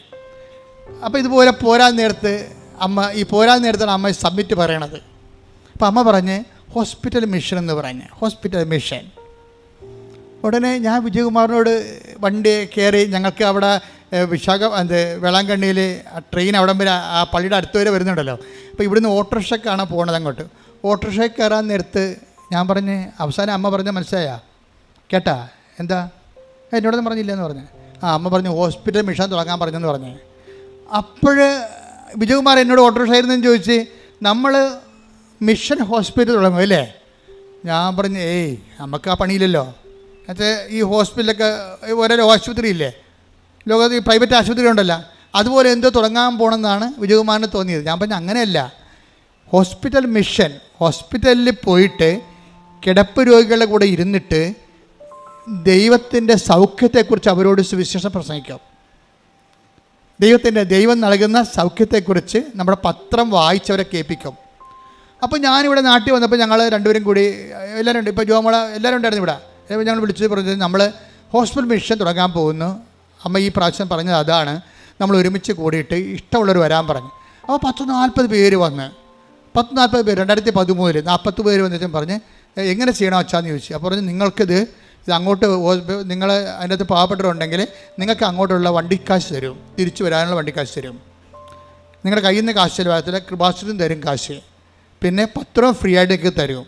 അപ്പോൾ ഇതുപോലെ പോരാൻ നേരത്താണ് അമ്മ സബ്മിറ്റ് പറയണത്. അപ്പോൾ അമ്മ പറഞ്ഞ് ഹോസ്പിറ്റൽ മിഷൻ എന്ന് പറഞ്ഞ്, ഹോസ്പിറ്റൽ മിഷൻ. ഉടനെ ഞാൻ വിജയകുമാറിനോട് വണ്ടി കയറി, ഞങ്ങൾക്ക് അവിടെ വേളാങ്കണ്ണിയിൽ ട്രെയിൻ അവിടം വരെ ആ പള്ളിയുടെ അടുത്ത് വരെ വരുന്നുണ്ടല്ലോ. അപ്പോൾ ഇവിടുന്ന് ഓട്ടോറിക്ഷക്കാണ് പോകണത് അങ്ങോട്ട്. ഓട്ടോറിക്ഷ കയറാൻ നേരത്ത് ഞാൻ പറഞ്ഞ്, അവസാനം അമ്മ പറഞ്ഞ മനസ്സിലായാ? കേട്ടാ? എന്താ? എന്നോടൊന്നും പറഞ്ഞില്ലെന്ന് പറഞ്ഞ്. അമ്മ പറഞ്ഞു ഹോസ്പിറ്റൽ മിഷൻ തുടങ്ങാൻ പറഞ്ഞെന്ന് പറഞ്ഞ്. അപ്പോൾ വിജയകുമാർ എന്നോട് ഓട്ടോറിക്ഷ ആയിരുന്നെന്ന് ചോദിച്ച്, നമ്മൾ മിഷൻ ഹോസ്പിറ്റൽ തുടങ്ങും അല്ലേ? ഞാൻ പറഞ്ഞു നമുക്ക് ആ പണിയില്ലല്ലോ. എന്നുവെച്ചാൽ ഈ ഹോസ്പിറ്റലൊക്കെ ഓരോരോ ആശുപത്രി ഇല്ലേ, ലോകത്ത് ഈ പ്രൈവറ്റ് ആശുപത്രി ഉണ്ടല്ലോ, അതുപോലെ എന്തോ തുടങ്ങാൻ പോകണമെന്നാണ് വിജയകുമാറിന് തോന്നിയത്. ഞാൻ പറഞ്ഞു അങ്ങനെയല്ല, ഹോസ്പിറ്റൽ മിഷൻ, ഹോസ്പിറ്റലിൽ പോയിട്ട് കിടപ്പ് രോഗികളുടെ കൂടെ ഇരുന്നിട്ട് ദൈവത്തിൻ്റെ സൗഖ്യത്തെക്കുറിച്ച് അവരോട് സുവിശേഷം പ്രസംഗിക്കാം. ദൈവം നൽകുന്ന സൗഖ്യത്തെക്കുറിച്ച് നമ്മുടെ പത്രം വായിച്ചവരെ കേൾപ്പിക്കും. അപ്പോൾ ഞാനിവിടെ നാട്ടിൽ വന്നപ്പോൾ ഞങ്ങൾ 2 പേരും കൂടി എല്ലാവരും ഉണ്ട്, ഇപ്പോൾ ജോമോള എല്ലാവരും ഉണ്ടായിരുന്നു ഇവിടെ. ഞങ്ങൾ വിളിച്ച് പറഞ്ഞത് നമ്മൾ ഹോസ്പിറ്റൽ മിഷൻ തുടങ്ങാൻ പോകുന്നു. അമ്മ ഈ പ്രാവശ്യം പറഞ്ഞത് അതാണ്, നമ്മൾ ഒരുമിച്ച് കൂടിയിട്ട് ഇഷ്ടമുള്ളവർ വരാൻ പറഞ്ഞു. അപ്പോൾ 10-40 പേര് വന്ന്, 10-40 പേര് 2013 40 പേര് വന്നിട്ടും പറഞ്ഞ് എങ്ങനെ ചെയ്യണം അച്ഛാന്ന് ചോദിച്ചു. അപ്പോൾ പറഞ്ഞു ഇത് അങ്ങോട്ട് നിങ്ങൾ അതിനകത്ത് പാവപ്പെട്ടവരുണ്ടെങ്കിൽ നിങ്ങൾക്ക് അങ്ങോട്ടുള്ള വണ്ടിക്കാശ് തരും, തിരിച്ചു വരാനുള്ള വണ്ടിക്കാശ് തരും, നിങ്ങളുടെ കയ്യിൽ നിന്ന് കാശ് ചിലവാകത്തില്ല, കൃപാശ്രയം തരും കാശ്, പിന്നെ പത്രം ഫ്രീ ആയിട്ടൊക്കെ തരും.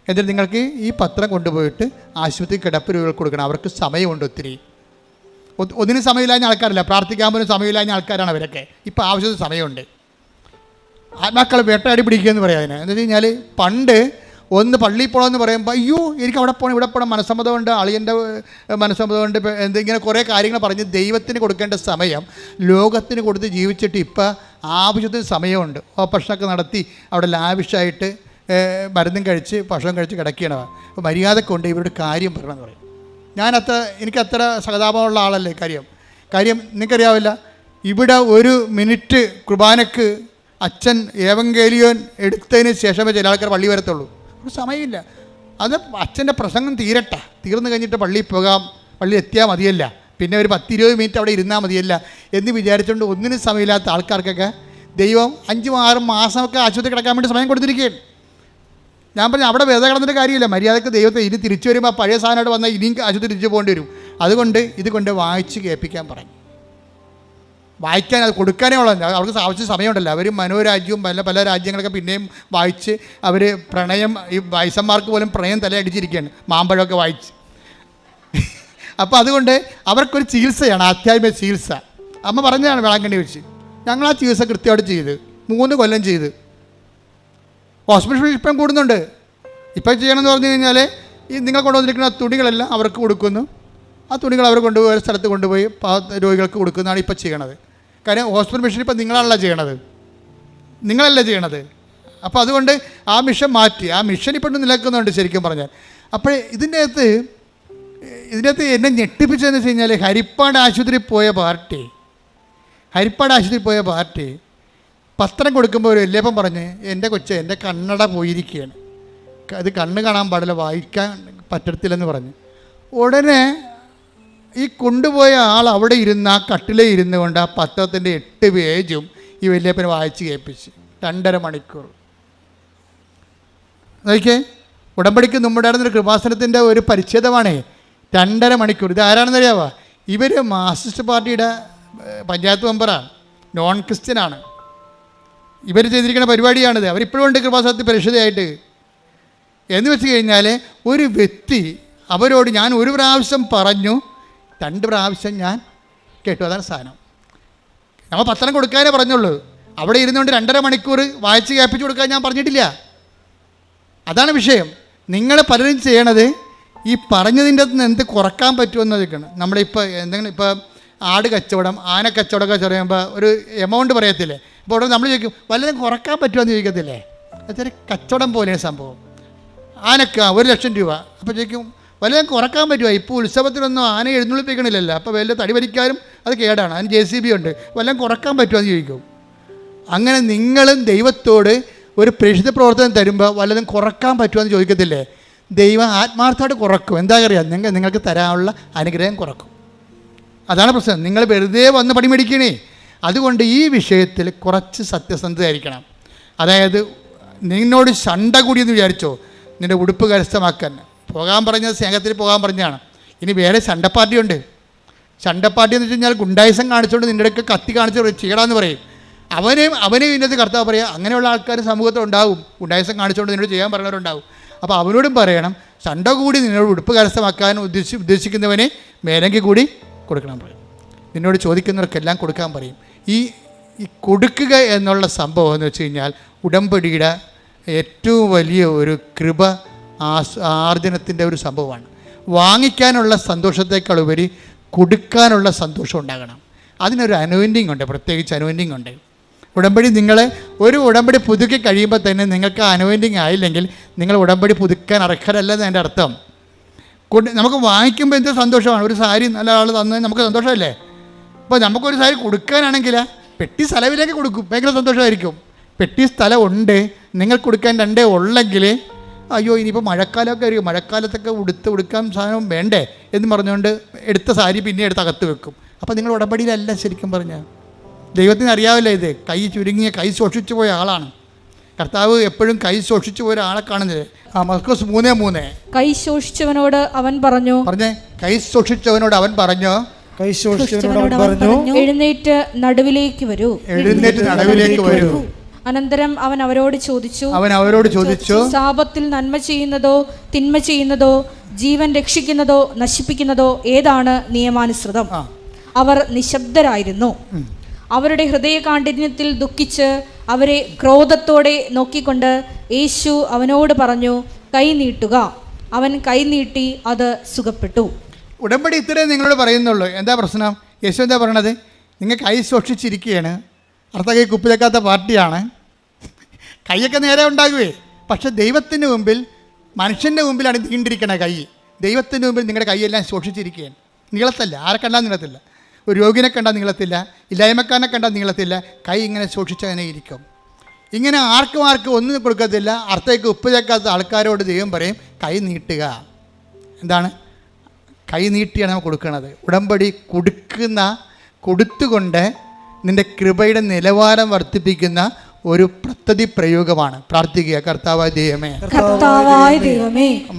എന്നിട്ട് നിങ്ങൾക്ക് ഈ പത്രം കൊണ്ടുപോയിട്ട് ആശുപത്രി കിടപ്പ് രോഗികൾക്ക് കൊടുക്കണം, അവർക്ക് സമയമുണ്ട് ഒത്തിരി. ഒന്നിനും സമയമില്ലാഞ്ഞ ആൾക്കാരല്ല, പ്രാർത്ഥിക്കാൻ പോലും സമയമില്ലാഞ്ഞ ആൾക്കാരാണ് അവരൊക്കെ. ഇപ്പോൾ ആവശ്യത്തിന് സമയമുണ്ട്. ആത്മാക്കളെ വേട്ടയാടി പിടിക്കുക എന്ന് പറയാം അതിന്. എന്ന് വെച്ച് കഴിഞ്ഞാൽ പണ്ട് ഒന്ന് പള്ളിയിൽ പോകണമെന്ന് പറയുമ്പോൾ അയ്യോ എനിക്ക് അവിടെ പോകണം ഇവിടെ പോകണം, മനസ്സമ്മതമുണ്ട്, അളിയൻ്റെ മനസ്സമ്മതമുണ്ട്, എന്തെങ്കിലും കുറേ കാര്യങ്ങൾ പറഞ്ഞ് ദൈവത്തിന് കൊടുക്കേണ്ട സമയം ലോകത്തിന് കൊടുത്ത് ജീവിച്ചിട്ട് ഇപ്പോൾ ആവശ്യത്തിന് സമയമുണ്ട്. ഓപ്പറേഷനൊക്കെ നടത്തി അവിടെ ലാവിഷായിട്ട് മരുന്നും കഴിച്ച് ഭക്ഷണം കഴിച്ച് കിടക്കുകയാണ്. അപ്പോൾ മര്യാദക്കുണ്ട് ഇവരുടെ കാര്യം പറയണമെന്ന് പറയും. എനിക്കത്ര സഹതാപമുള്ള ആളല്ലേ കാര്യം നിങ്ങൾക്കറിയാവില്ല. ഇവിടെ 1 മിനിറ്റ് കുർബാനക്ക് അച്ഛൻ ഏവങ്കേലിയോൻ എടുത്തതിന് ശേഷമേ ചില ആൾക്കാർ പള്ളി വരത്തുള്ളൂ. ഒരു സമയമില്ല. അത് അച്ഛൻ്റെ പ്രസംഗം തീർന്നു കഴിഞ്ഞിട്ട് പള്ളിയിൽ പോകാം, പള്ളിയിൽ എത്തിയാൽ മതിയല്ല, പിന്നെ ഒരു 10-20 മിനിറ്റ് അവിടെ ഇരുന്നാൽ മതിയല്ല എന്ന് വിചാരിച്ചുകൊണ്ട് ഒന്നിനും സമയമില്ലാത്ത ആൾക്കാർക്കൊക്കെ ദൈവം 5-6 മാസമൊക്കെ ആശുപത്രി കിടക്കാൻ വേണ്ടി സമയം കൊടുത്തിരിക്കുകയാണ്. ഞാൻ പറഞ്ഞു അവിടെ വെറുതെ കിടന്നിട്ട് കാര്യമില്ല, മര്യാദക്ക് ദൈവത്തെ ഇനി തിരിച്ചു വരുമ്പോൾ ആ പഴയ സാധനമായിട്ട് വന്നാൽ ഇനിയും ആശുപത്രി തിരിച്ചു പോകേണ്ടി വരും. അതുകൊണ്ട് ഇതുകൊണ്ട് വായിച്ച് കേൾപ്പിക്കാൻ പറഞ്ഞു. വായിക്കാൻ അത് കൊടുക്കാനേ ഉള്ളൂ, അവർക്ക് ആവശ്യം സമയമുണ്ടല്ലോ. അവർ മനോരാജ്യവും പല രാജ്യങ്ങളൊക്കെ പിന്നെയും വായിച്ച് അവർ പ്രണയം, ഈ വയസ്സന്മാർക്ക് പോലും പ്രണയം തലയടിച്ചിരിക്കുകയാണ് മാമ്പഴമൊക്കെ വായിച്ച്. അപ്പോൾ അതുകൊണ്ട് അവർക്കൊരു ചികിത്സയാണ്, ആധ്യാത്മിക ചികിത്സ. അമ്മ പറഞ്ഞതാണ് വേളാങ്കണ്ണി വെച്ച്. ഞങ്ങൾ ആ ചികിത്സ കൃത്യമായിട്ട് ചെയ്ത് 3 കൊല്ലം ചെയ്ത്. ഹോസ്പിറ്റൽ ഇപ്പം കൂടുന്നുണ്ട്. ഇപ്പം ചെയ്യണമെന്ന് പറഞ്ഞു കഴിഞ്ഞാൽ ഈ നിങ്ങൾ കൊണ്ടുവന്നിരിക്കുന്ന തുണികളെല്ലാം അവർക്ക് കൊടുക്കുന്നു, ആ തുണികൾ അവർ കൊണ്ടുപോയി ഒരു സ്ഥലത്ത് കൊണ്ടുപോയി രോഗികൾക്ക് കൊടുക്കുന്നതാണ് ഇപ്പം ചെയ്യണത്. കാര്യം ഹോസ്പിറ്റൽ മിഷൻ ഇപ്പം നിങ്ങളല്ല ചെയ്യണത്. അപ്പോൾ അതുകൊണ്ട് ആ മിഷൻ മാറ്റി, ആ മിഷൻ ഇപ്പം നിലനിൽക്കുന്നുണ്ട് ശരിക്കും പറഞ്ഞാൽ. അപ്പോൾ ഇതിൻ്റെ അകത്ത് എന്നെ ഞെട്ടിപ്പിച്ചതെന്ന് വെച്ച് കഴിഞ്ഞാൽ ഹരിപ്പാട് ആശുപത്രി പോയ പാർട്ടി പത്രം കൊടുക്കുമ്പോൾ ഒരു വല്യപ്പൻ പറഞ്ഞ് എൻ്റെ കൊച്ചെ എൻ്റെ കണ്ണട പോയിരിക്കുകയാണ്, അത് കണ്ണ് കാണാൻ പാടില്ല, വായിക്കാൻ പറ്റത്തില്ലെന്ന് പറഞ്ഞു. ഉടനെ ഈ കൊണ്ടുപോയ ആൾ അവിടെ ഇരുന്ന് ആ കട്ടിലേ ഇരുന്ന് കൊണ്ട് ആ പത്രത്തിൻ്റെ 8 പേജും ഈ വല്യപ്പനെ വായിച്ച് കേൾപ്പിച്ച് 2.5 മണിക്കൂർ. നോക്കിയേ, ഉടമ്പടിക്ക് മുമ്പുണ്ടായിരുന്നൊരു കൃപാസനത്തിൻ്റെ ഒരു പരിച്ഛേദമാണേ 2.5 മണിക്കൂർ. ഇത് ആരാണെന്നറിയാവോ? ഇവർ മാർക്സിസ്റ്റ് പാർട്ടിയുടെ പഞ്ചായത്ത് മെമ്പറാണ്, നോൺ ക്രിസ്ത്യനാണ്. ഇവർ ചെയ്തിരിക്കുന്ന പരിപാടിയാണിത്. അവരിപ്പോഴും ഉണ്ട് കൃപാസനത്തിൽ പരിശുദ്ധയായിട്ട്. എന്ന് വെച്ച് കഴിഞ്ഞാൽ ഒരു വ്യക്തി അവരോട് ഞാൻ 1 പ്രാവശ്യം പറഞ്ഞു, 2 പ്രാവശ്യം ഞാൻ കേട്ടു. അതാണ് സാധനം. നമ്മൾ പത്രം കൊടുക്കാനേ പറഞ്ഞുള്ളൂ. അവിടെ ഇരുന്നുകൊണ്ട് 2.5 മണിക്കൂർ വായിച്ച് കേൾപ്പിച്ച് കൊടുക്കാൻ ഞാൻ പറഞ്ഞിട്ടില്ല. അതാണ് വിഷയം. നിങ്ങൾ പലരും ചെയ്യണത് ഈ പറഞ്ഞതിൻ്റെ അകത്ത് നിന്ന് എന്ത് കുറക്കാൻ പറ്റുമെന്നതൊക്കെയാണ്. നമ്മളിപ്പോൾ എന്തെങ്കിലും ഇപ്പോൾ ആട് കച്ചവടം, ആന കച്ചവടമൊക്കെ പറയുമ്പോൾ ഒരു എമൗണ്ട് പറയത്തില്ലേ. അപ്പോൾ അവിടെ നമ്മൾ ചോദിക്കും വല്ലതും കുറക്കാൻ പറ്റുമെന്ന് ചോദിക്കത്തില്ലേ. അതൊരു കച്ചവടം പോലെയാണ് സംഭവം. ആനക്ക് 1 ലക്ഷം രൂപ. അപ്പോൾ ചോദിക്കും വല്ലതും കുറക്കാൻ പറ്റുമോ? ഇപ്പോൾ ഉത്സവത്തിനൊന്നും ആന എഴുന്നള്ളിപ്പിക്കണില്ലല്ലോ, അപ്പോൾ വല്ല തടി വലിക്കാനും അത് കേടാണ്, അതിന് JCB ഉണ്ട്, വല്ലതും കുറക്കാൻ പറ്റുമോ എന്ന് ചോദിക്കും. അങ്ങനെ നിങ്ങളും ദൈവത്തോട് ഒരു പ്രേക്ഷിത പ്രവർത്തനം തരുമ്പോൾ വല്ലതും കുറക്കാൻ പറ്റുമോ എന്ന് ചോദിക്കത്തില്ലേ. ദൈവം ആത്മാർത്ഥമായിട്ട് കുറക്കും. എന്താ അറിയാം, നിങ്ങൾക്ക് തരാനുള്ള അനുഗ്രഹം കുറക്കും. അതാണ് പ്രശ്നം. നിങ്ങൾ വെറുതെ വന്ന് പണിമേടിക്കണേ. അതുകൊണ്ട് ഈ വിഷയത്തിൽ കുറച്ച് സത്യസന്ധതയായിരിക്കണം. അതായത് നിന്നോട് ശണ്ട കൂടിയെന്ന് വിചാരിച്ചോ, നിൻ്റെ ഉടുപ്പ് കരസ്ഥമാക്കാൻ പോകാൻ പറഞ്ഞത് സ്നേഹത്തിൽ പോകാൻ പറഞ്ഞാണ്. ഇനി വേറെ ശണ്ടപ്പാർട്ടിയുണ്ട്. ശണ്ടപ്പാർട്ടി എന്ന് വെച്ച് കഴിഞ്ഞാൽ ഗുണ്ടായിസം കാണിച്ചുകൊണ്ട് നിൻ്റെ അടുക്ക് കത്തി കാണിച്ച് ചെയ്യണമെന്ന് പറയും. അവനെ ഇതിനകത്ത് കർത്താവ് പറയുക, അങ്ങനെയുള്ള ആൾക്കാർ സമൂഹത്തിൽ ഉണ്ടാവും. ഗുണ്ടായിസം കാണിച്ചുകൊണ്ട് നിന്നോട് ചെയ്യാൻ പറയുന്നവരുണ്ടാവും. അപ്പോൾ അവനോടും പറയണം, ശണ്ട കൂടി നിന്നോട് ഉടുപ്പ് കരസ്ഥമാക്കാൻ ഉദ്ദേശിക്കുന്നവനെ മേലങ്കി കൂടി കൊടുക്കണം പറയും. നിന്നോട് ചോദിക്കുന്നവർക്കെല്ലാം കൊടുക്കാൻ പറയും. ഈ കൊടുക്കുക എന്നുള്ള സംഭവം എന്ന് വെച്ച് കഴിഞ്ഞാൽ ഉടമ്പടിയുടെ ഏറ്റവും വലിയ ഒരു കൃപ ആർജനത്തിൻ്റെ ഒരു സംഭവമാണ്. വാങ്ങിക്കാനുള്ള സന്തോഷത്തേക്കാൾ ഉപരി കൊടുക്കാനുള്ള സന്തോഷം ഉണ്ടാകണം. അതിനൊരു അനോയിൻറ്റിങ് ഉണ്ട്, പ്രത്യേകിച്ച് അനോയിൻറ്റിങ് ഉണ്ട്. ഉടമ്പടി ഒരു ഉടമ്പടി പുതുക്കി കഴിയുമ്പോൾ തന്നെ നിങ്ങൾക്ക് അനോയിൻറ്റിങ് ആയില്ലെങ്കിൽ നിങ്ങൾ ഉടമ്പടി പുതുക്കാൻ അർഹരല്ലെന്ന് എൻ്റെ അർത്ഥം. നമുക്ക് വാങ്ങിക്കുമ്പോൾ എന്ത് സന്തോഷമാണ്. ഒരു സാരി നല്ല ആൾ തന്നത് നമുക്ക് സന്തോഷമല്ലേ. അപ്പോൾ നമുക്കൊരു സാരി കൊടുക്കാനാണെങ്കിൽ പെട്ടി സ്ഥലവിലേക്ക് കൊടുക്കും, ഭയങ്കര സന്തോഷമായിരിക്കും. പെട്ടി സ്ഥലം ഉണ്ട്, നിങ്ങൾ കൊടുക്കാൻ 2 ഉള്ളെങ്കിൽ അയ്യോ ഇനിയിപ്പോൾ മഴക്കാലമൊക്കെ ആയിരിക്കും, മഴക്കാലത്തൊക്കെ ഉടുക്കാൻ സാധനം വേണ്ടേ എന്ന് പറഞ്ഞുകൊണ്ട് എടുത്ത സാരി പിന്നെ എടുത്ത് അകത്ത് വെക്കും. അപ്പോൾ നിങ്ങൾ ഉടമ്പടിയിലല്ല ശരിക്കും പറഞ്ഞാൽ. ദൈവത്തിന് അറിയാവില്ല ഇത്. കൈ ചുരുങ്ങിയ കൈ സൂക്ഷിച്ചു പോയ ആളാണ് കർത്താവ്. എപ്പോഴും കൈ സൂക്ഷിച്ചു പോയ ഒരാളെ കാണുന്നത്. മർക്കോസ് 3:3 കൈ സൂക്ഷിച്ചവനോട് അവൻ പറഞ്ഞു എഴുന്നേറ്റ് നടുവിലേക്ക് വരൂ. അനന്തരം അവൻ അവരോട് ചോദിച്ചു ശാപത്തിൽ നന്മ ചെയ്യുന്നതോ തിന്മ ചെയ്യുന്നതോ ജീവൻ രക്ഷിക്കുന്നതോ നശിപ്പിക്കുന്നതോ ഏതാണ് നിയമാനുസൃതം? അവർ നിശബ്ദരായിരുന്നു. അവരുടെ ഹൃദയകാഠിന്യത്തിൽ ദുഃഖിച്ച് അവരെ ക്രോധത്തോടെ നോക്കിക്കൊണ്ട് യേശു അവനോട് പറഞ്ഞു, കൈ നീട്ടുക. അവൻ കൈ നീട്ടി, അത് സുഖപ്പെട്ടു. ഉടമ്പടി ഇത്രയും നിങ്ങളോട് പറയുന്നുള്ളൂ. എന്താ പ്രശ്നം? യേശു എന്താ പറയണത്? നിങ്ങൾ കൈ സൂക്ഷിച്ചിരിക്കുകയാണ്. അർത്ഥ കൈ കുപ്പിലേക്കാത്ത പാർട്ടിയാണ്. കൈയൊക്കെ നേരെ ഉണ്ടാകുവേ. പക്ഷെ ദൈവത്തിൻ്റെ മുമ്പിൽ, മനുഷ്യൻ്റെ മുമ്പിലാണ് നീണ്ടിരിക്കണ കൈ. ദൈവത്തിൻ്റെ മുമ്പിൽ നിങ്ങളുടെ കൈയെല്ലാം സൂക്ഷിച്ചിരിക്കുകയാണ്. നീളത്തല്ല, ആരെ കണ്ടാൽ നീളത്തില്ല. ഒരു രോഗിനെ കണ്ടാൽ നീളത്തില്ല, ഇല്ലായ്മക്കാരനെ കണ്ടാൽ നീളത്തില്ല. കൈ ഇങ്ങനെ സൂക്ഷിച്ചതിനെ ഇരിക്കും. ഇങ്ങനെ ആർക്കും ഒന്നും കൊടുക്കത്തില്ല. അർത്ഥയ്ക്ക് ഉപ്പ് ചേക്കാത്ത ആൾക്കാരോട് ദൈവം പറയും കൈ നീട്ടുക. എന്താണ്? കൈ നീട്ടിയാണ് നമ്മൾ കൊടുക്കുന്നത്. ഉടമ്പടി കൊടുത്തുകൊണ്ട് നിൻ്റെ കൃപയുടെ നിലവാരം വർദ്ധിപ്പിക്കുന്ന ഒരു പദ്ധതി പ്രയോഗമാണ്. പ്രാർത്ഥിക്കുക, കർത്താവായ ദൈവമേ,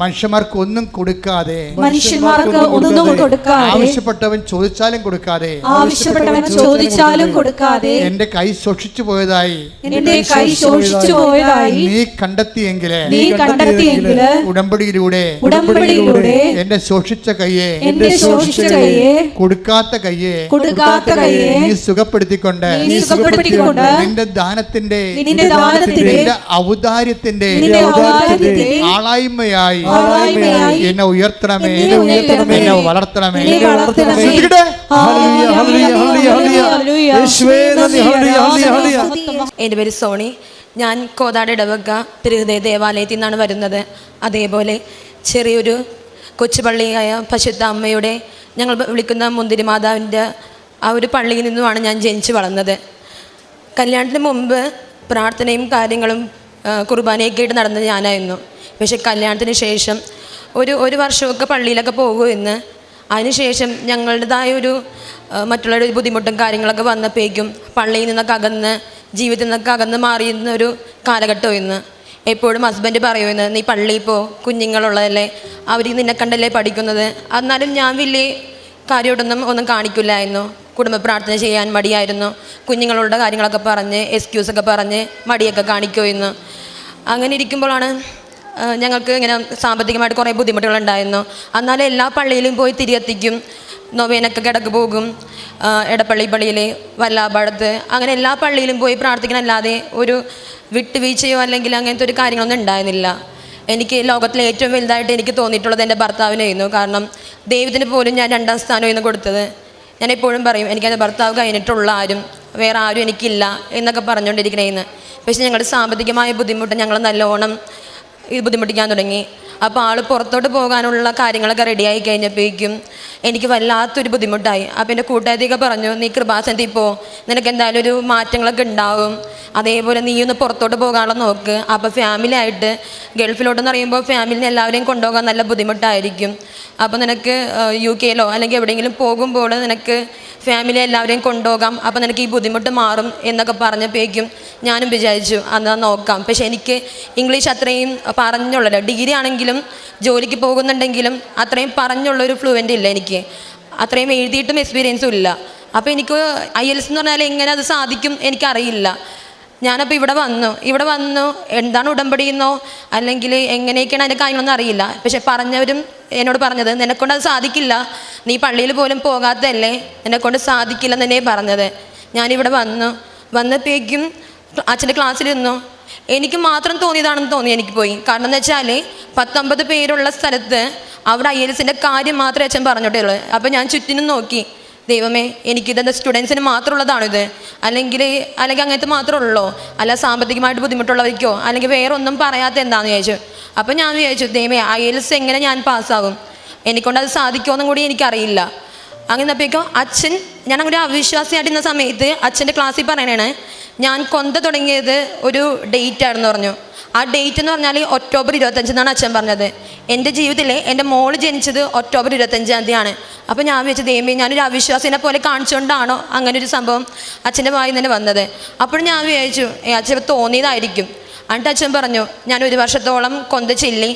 മനുഷ്യന്മാർക്ക് ഒന്നും കൊടുക്കാതെ, ആവശ്യപ്പെട്ടവൻ ചോദിച്ചാലും കൊടുക്കാതെ എന്റെ കൈ സൂക്ഷിച്ചു പോയതായി നീ കണ്ടെത്തിയെങ്കില് ഉടമ്പടിയിലൂടെ എന്റെ സൂക്ഷിച്ച കയ്യെ, കൊടുക്കാത്ത കയ്യെ നീ സുഖപ്പെടുത്തിക്കൊണ്ട് നിന്റെ ദാനത്തിന്റെ ഔദാര്യത്തിന്റെ ആളായ്മയായി എന്നെ ഉയർത്തണമേ, എന്നെ വളർത്തണമേ. എൻ്റെ പേര് സോണി. ഞാൻ കോതാട് ഇടവക തിരുഹൃദയ ദേവാലയത്തിൽ നിന്നാണ് വരുന്നത്. അതേപോലെ ചെറിയൊരു കൊച്ചുപള്ളിയായ പരിശുദ്ധ അമ്മയുടെ ഞങ്ങൾ വിളിക്കുന്ന മുന്തിരി മാതാവിൻ്റെ ആ ഒരു പള്ളിയിൽ നിന്നുമാണ് ഞാൻ ജനിച്ച് വളർന്നത്. കല്യാണത്തിന് മുമ്പ് പ്രാർത്ഥനയും കാര്യങ്ങളും കുർബാനയൊക്കെ ആയിട്ട് നടന്നത് ഞാനായിരുന്നു. പക്ഷേ കല്യാണത്തിന് ശേഷം ഒരു വർഷമൊക്കെ പള്ളിയിലൊക്കെ പോകുമെന്ന്, അതിനുശേഷം ഞങ്ങളുടേതായ ഒരു മറ്റുള്ളവരുടെ ബുദ്ധിമുട്ടും കാര്യങ്ങളൊക്കെ വന്നപ്പോഴേക്കും പള്ളിയിൽ നിന്നൊക്കെ അകന്ന്, ജീവിതത്തിൽ നിന്നൊക്കെ അകന്ന് മാറിയിരുന്നൊരു കാലഘട്ടമായിരുന്നു. എപ്പോഴും ഹസ്ബൻഡ് പറയുമെന്ന്, നീ പള്ളിയിൽ പോ, കുഞ്ഞുങ്ങളുള്ളതല്ലേ, അവർ നിന്നെ കണ്ടല്ലേ പഠിക്കുന്നത്. എന്നാലും ഞാൻ വലിയ കാര്യമായിട്ടൊന്നും കാണിക്കില്ലായിരുന്നു. കുടുംബ പ്രാർത്ഥന ചെയ്യാൻ മടിയായിരുന്നു. കുഞ്ഞുങ്ങളുടെ കാര്യങ്ങളൊക്കെ പറഞ്ഞ് എക്സ്ക്യൂസൊക്കെ പറഞ്ഞ് മടിയൊക്കെ കാണിക്കുമായിരുന്നു. അങ്ങനെ ഇരിക്കുമ്പോഴാണ് ഞങ്ങൾക്ക് ഇങ്ങനെ സാമ്പത്തികമായിട്ട് കുറേ ബുദ്ധിമുട്ടുകളുണ്ടായിരുന്നു. എന്നാലും എല്ലാ പള്ളിയിലും പോയി തിരികെത്തിക്കും, നൊവേനൊക്കെ കിടക്ക് പോകും, പള്ളിയിൽ വല്ലാപാടത്ത്, അങ്ങനെ എല്ലാ പള്ളിയിലും പോയി പ്രാർത്ഥിക്കണമല്ലാതെ ഒരു വിട്ടുവീഴ്ചയോ അല്ലെങ്കിൽ അങ്ങനത്തെ ഒരു കാര്യങ്ങളൊന്നും ഉണ്ടായിരുന്നില്ല. എനിക്ക് ലോകത്തിലെ ഏറ്റവും വലുതായിട്ട് എനിക്ക് തോന്നിയിട്ടുള്ളത് എൻ്റെ ഭർത്താവിനായിരുന്നു. കാരണം ദൈവത്തിന് പോലും ഞാൻ 2ാം സ്ഥാനമായിരുന്നു കൊടുത്തത്. ഞാൻ എപ്പോഴും പറയും, എനിക്കത് ഭർത്താവ് കഴിഞ്ഞിട്ടുള്ള വേറെ ആരും എനിക്കില്ല എന്നൊക്കെ പറഞ്ഞുകൊണ്ടിരിക്കണേന്ന്. പക്ഷേ ഞങ്ങളുടെ സാമ്പത്തികമായ ബുദ്ധിമുട്ട് ഞങ്ങൾ നല്ലോണം ബുദ്ധിമുട്ടിക്കാൻ തുടങ്ങി. അപ്പോൾ ആൾ പുറത്തോട്ട് പോകാനുള്ള കാര്യങ്ങളൊക്കെ റെഡിയായി കഴിഞ്ഞപ്പോഴേക്കും എനിക്ക് വല്ലാത്തൊരു ബുദ്ധിമുട്ടായി. അപ്പോൾ എൻ്റെ കൂട്ടുകാരിയൊക്കെ പറഞ്ഞു, നീ കൃപാസനത്തിൽ പോ, നിനക്ക് എന്തായാലും ഒരു മാറ്റങ്ങളൊക്കെ ഉണ്ടാവും, അതേപോലെ നീ ഒന്ന് പുറത്തോട്ട് പോകാനുള്ള നോക്ക്. അപ്പോൾ ഫാമിലി ആയിട്ട് ഗൾഫിലോട്ടെന്ന് പറയുമ്പോൾ ഫാമിലിനെ എല്ലാവരെയും കൊണ്ടുപോകാൻ നല്ല ബുദ്ധിമുട്ടായിരിക്കും. അപ്പോൾ നിനക്ക് UK അല്ലെങ്കിൽ എവിടെയെങ്കിലും പോകുമ്പോൾ നിനക്ക് ഫാമിലി എല്ലാവരെയും കൊണ്ടുപോകാം, അപ്പോൾ നിനക്ക് ഈ ബുദ്ധിമുട്ട് മാറും എന്നൊക്കെ പറഞ്ഞപ്പോഴേക്കും ഞാനും വിചാരിച്ചു എന്നാൽ നോക്കാം. പക്ഷേ എനിക്ക് ഇംഗ്ലീഷ് അത്രയും പറഞ്ഞുള്ളല്ലോ, ഡിഗ്രി ആണെങ്കിലും ജോലിക്ക് പോകുന്നുണ്ടെങ്കിലും അത്രയും പറഞ്ഞുള്ളൊരു ഫ്ലുവൻ്റ് ഇല്ല എനിക്ക്, അത്രയും എഴുതിയിട്ടും എക്സ്പീരിയൻസും ഇല്ല. അപ്പോൾ എനിക്ക് IELTS എന്ന് പറഞ്ഞാൽ എങ്ങനെ അത് സാധിക്കും എനിക്കറിയില്ല. ഞാനപ്പോൾ ഇവിടെ വന്നു എന്താണ് ഉടമ്പടിയെന്നോ അല്ലെങ്കിൽ എങ്ങനെയൊക്കെയാണ് അതിൻ്റെ കാര്യങ്ങളൊന്നും അറിയില്ല. പക്ഷെ പറഞ്ഞവരും എന്നോട് പറഞ്ഞത്, നിന്നെക്കൊണ്ട് അത് സാധിക്കില്ല, നീ പള്ളിയിൽ പോലും പോകാത്തതല്ലേ, നിന്നെക്കൊണ്ട് സാധിക്കില്ലെന്ന് തന്നെ പറഞ്ഞത്. ഞാനിവിടെ വന്നപ്പോഴേക്കും അച്ഛൻ്റെ ക്ലാസ്സിലിരുന്നു. എനിക്ക് മാത്രം തോന്നിയതാണെന്ന് തോന്നി എനിക്ക് പോയി. കാരണം എന്ന് വെച്ചാൽ 19 പേരുള്ള സ്ഥലത്ത് അവിടെ IELTSൻ്റെ കാര്യം മാത്രമേ അച്ഛൻ പറഞ്ഞിട്ടുള്ളൂ. അപ്പോൾ ഞാൻ ചുറ്റിനും നോക്കി, ദൈവമേ എനിക്കിതെന്താ സ്റ്റുഡൻസിന് മാത്രമുള്ളതാണിത്, അല്ലെങ്കിൽ അങ്ങനത്തെ മാത്രമേ ഉള്ളൂ, അല്ല സാമ്പത്തികമായിട്ട് ബുദ്ധിമുട്ടുള്ളവർക്കോ അല്ലെങ്കിൽ വേറെ ഒന്നും പറയാത്ത എന്താണെന്ന് ചോദിച്ചു. അപ്പോൾ ഞാൻ വിചാരിച്ചു, ദൈവമേ IELTS എങ്ങനെ ഞാൻ പാസ്സാകും, എനിക്കൊണ്ടത് സാധിക്കുമെന്നും കൂടി എനിക്കറിയില്ല. അങ്ങനെ അപ്പോഴേക്കും ഞാൻ അങ്ങനെ അവിശ്വാസിയായിട്ടിരുന്ന സമയത്ത് അച്ഛൻ്റെ ക്ലാസ്സിൽ പറയണേ, ഞാൻ കൊന്ത തുടങ്ങിയത് ഒരു ഡേറ്റ് ആണെന്ന് പറഞ്ഞു. ആ ഡേറ്റ് എന്ന് പറഞ്ഞാൽ ഒക്ടോബർ 25 എന്നാണ് അച്ഛൻ പറഞ്ഞത്. എൻ്റെ ജീവിതത്തിൽ എൻ്റെ മോള് ജനിച്ചത് ഒക്ടോബർ 25-ാം തീയതിയാണ്. അപ്പോൾ ഞാൻ വിചാരിച്ചു, ദൈവമേ ഞാനൊരു അവിശ്വാസിനെ പോലെ കാണിച്ചുകൊണ്ടാണോ അങ്ങനെ ഒരു സംഭവം അച്ഛൻ്റെ വായിൽ നിന്ന് വന്നത്. അപ്പോൾ ഞാൻ വിചാരിച്ചു അച്ഛൻ തോന്നിയതായിരിക്കും. എന്നിട്ട് അച്ഛൻ പറഞ്ഞു, ഞാൻ 1 വർഷത്തോളം കൊന്ത ചൊല്ലി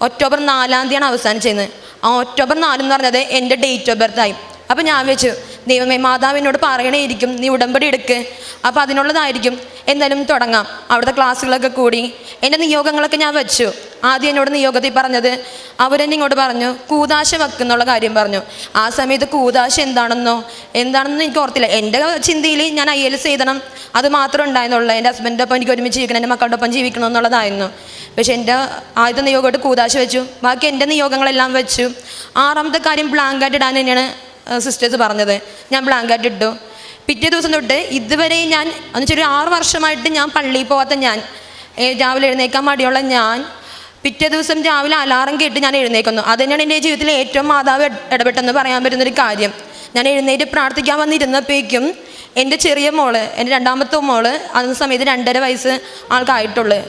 ഒക്ടോബർ 4-ാം തീയതിയാണ് അവസാനിച്ചത്. ആ ഒക്ടോബർ 4 എന്ന് പറഞ്ഞത് എൻ്റെ ഡേറ്റ് ഓഫ് ബർത്തായി. അപ്പോൾ ഞാൻ വെച്ചു, ദൈവമേ മാതാവിനോട് പറയണേയിരിക്കും നീ ഉടമ്പടി എടുക്ക്, അപ്പോൾ അതിനുള്ളതായിരിക്കും, എന്തായാലും തുടങ്ങാം. അവിടുത്തെ ക്ലാസ്സുകളൊക്കെ കൂടി എൻ്റെ നിയോഗങ്ങളൊക്കെ ഞാൻ വെച്ചു. ആദ്യം എന്നോട് നിയോഗത്തിൽ പറഞ്ഞത്, അവരെന്നെ ഇങ്ങോട്ട് പറഞ്ഞു കൂതാശ വെക്കുന്നുള്ള കാര്യം പറഞ്ഞു. ആ സമയത്ത് കൂതാശ എന്താണെന്നോ എനിക്ക് ഓർത്തില്ല. എൻ്റെ ചിന്തയിൽ ഞാൻ IELTS എഴുതണം, അത് മാത്രമേ ഉണ്ടായിരുന്നുള്ളൂ. എൻ്റെ ഹസ്ബൻഡിൻ്റെ ഒപ്പം എനിക്ക് ഒരുമിച്ച് ജീവിക്കണം, എൻ്റെ മക്കളുടെ ഒപ്പം ജീവിക്കണം എന്നുള്ളതായിരുന്നു. പക്ഷേ എൻ്റെ ആദ്യത്തെ നിയോഗമായിട്ട് കൂതാശ വെച്ചു. ബാക്കി എൻ്റെ നിയോഗങ്ങളെല്ലാം വെച്ചു. 6ാമത്തെ കാര്യം ബ്ലാങ്കായിട്ട് ഇടാൻ തന്നെയാണ് സിസ്റ്റേഴ്സ് പറഞ്ഞത്. ഞാൻ ബ്ലാങ്കായിട്ട് ഇട്ടു. പിറ്റേ ദിവസം തൊട്ട് ഇതുവരെ ഞാൻ എന്നുവെച്ചൊരു 6 വർഷമായിട്ട് ഞാൻ പള്ളിയിൽ പോകാത്ത ഞാൻ, രാവിലെ എഴുന്നേക്കാൻ മടിയുള്ള ഞാൻ, പിറ്റേ ദിവസം രാവിലെ അലാറം കേട്ട് ഞാൻ എഴുന്നേക്കുന്നു. അത് തന്നെയാണ് എൻ്റെ ജീവിതത്തിലെ ഏറ്റവും മാതാവ് ഇടപെട്ടെന്ന് പറയാൻ പറ്റുന്നൊരു കാര്യം. ഞാൻ എഴുന്നേറ്റ് പ്രാർത്ഥിക്കാൻ വന്നിരുന്നപ്പോഴേക്കും എൻ്റെ ചെറിയ മോള്, എൻ്റെ 2ാമത്തെ മോള്, അന്ന സമയത്ത് 2.5 വയസ്സ് ആൾക്കായിട്ടുള്ളു,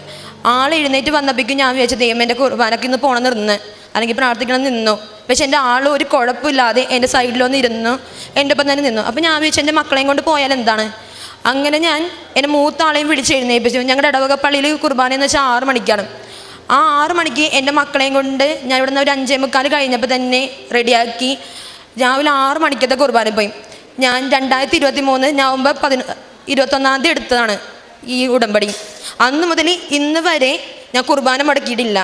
ആൾ എഴുന്നേറ്റ് വന്നപ്പോഴേക്കും ഞാൻ വിചാരിച്ചു, ദൈവം എൻ്റെ കുർബാനയ്ക്ക് ഇന്ന് പോകണം നിന്ന് അല്ലെങ്കിൽ പ്രാർത്ഥിക്കണം നിന്നു. പക്ഷെ എൻ്റെ ആൾ ഒരു കുഴപ്പമില്ലാതെ എൻ്റെ സൈഡിലൊന്ന് ഇരുന്നു, എൻ്റെ ഒപ്പം തന്നെ നിന്നു. അപ്പോൾ ഞാൻ വിചാരിച്ചു എൻ്റെ മക്കളെയും കൊണ്ട് പോയാൽ എന്താണ്. അങ്ങനെ ഞാൻ എൻ്റെ മൂത്ത ആളെയും വിളിച്ച് എഴുന്നേൽപ്പിച്ചു. ഞങ്ങളുടെ ഇടവക പള്ളിയിൽ കുർബാന എന്ന് വെച്ചാൽ 6 മണിക്കാണ്. ആ 6 മണിക്ക് എൻ്റെ മക്കളെയും കൊണ്ട് ഞാൻ ഇവിടുന്ന് ഒരു 5:45 കഴിഞ്ഞപ്പോൾ തന്നെ റെഡിയാക്കി രാവിലെ 6 മണിക്കത്തെ കുർബാന പോയി. ഞാൻ 2023 നവംബർ 21-ാം തീയതി എടുത്തതാണ് ഈ ഉടമ്പടി. അന്ന് മുതൽ ഇന്ന് വരെ ഞാൻ കുർബാന മുടക്കിയിട്ടില്ല.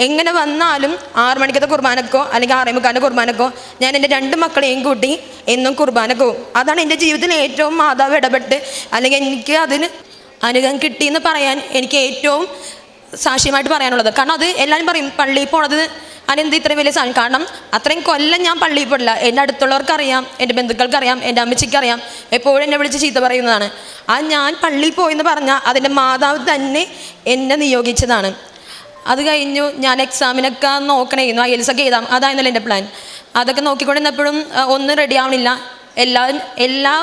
എങ്ങനെ വന്നാലും 6 മണിക്കത്തെ കുർബാനക്കോ അല്ലെങ്കിൽ 6:45 കുർബാനക്കോ ഞാൻ എൻ്റെ 2 മക്കളെയും കൂട്ടി എന്നും കുർബാനക്കോ. അതാണ് എൻ്റെ ജീവിതത്തിൽ ഏറ്റവും മാതാവ് ഇടപെട്ട് അല്ലെങ്കിൽ എനിക്ക് അതിന് അനുഗ്രഹം കിട്ടിയെന്ന് പറയാൻ എനിക്ക് ഏറ്റവും സാക്ഷ്യമായിട്ട് പറയാനുള്ളത്. കാരണം അത് എല്ലാവരും പറയും പള്ളിയിൽ പോണത് അതെന്ത് ഇത്രയും വലിയ സാധനം. കാരണം അത്രയും കൊല്ലം ഞാൻ പള്ളിയിൽ പോയില്ല. എൻ്റെ അടുത്തുള്ളവർക്കറിയാം, എൻ്റെ ബന്ധുക്കൾക്കറിയാം, എൻ്റെ അമ്മച്ചിക്കറിയാം, എപ്പോഴും എന്നെ വിളിച്ച് ചീത്ത പറയുന്നതാണ്. ആ ഞാൻ പള്ളിയിൽ പോയെന്ന് പറഞ്ഞാൽ അതിൻ്റെ മാതാവ് തന്നെ എന്നെ നിയോഗിച്ചതാണ്. അത് കഴിഞ്ഞു. ഞാൻ എക്സാമിനൊക്കെ നോക്കണമായിരുന്നു, IELTS ഒക്കെ എഴുതാം, അതായിരുന്നല്ലോ എൻ്റെ പ്ലാൻ. അതൊക്കെ നോക്കിക്കൊണ്ടിരുന്നപ്പോഴും ഒന്നും റെഡി ആവണില്ല. എല്ലാ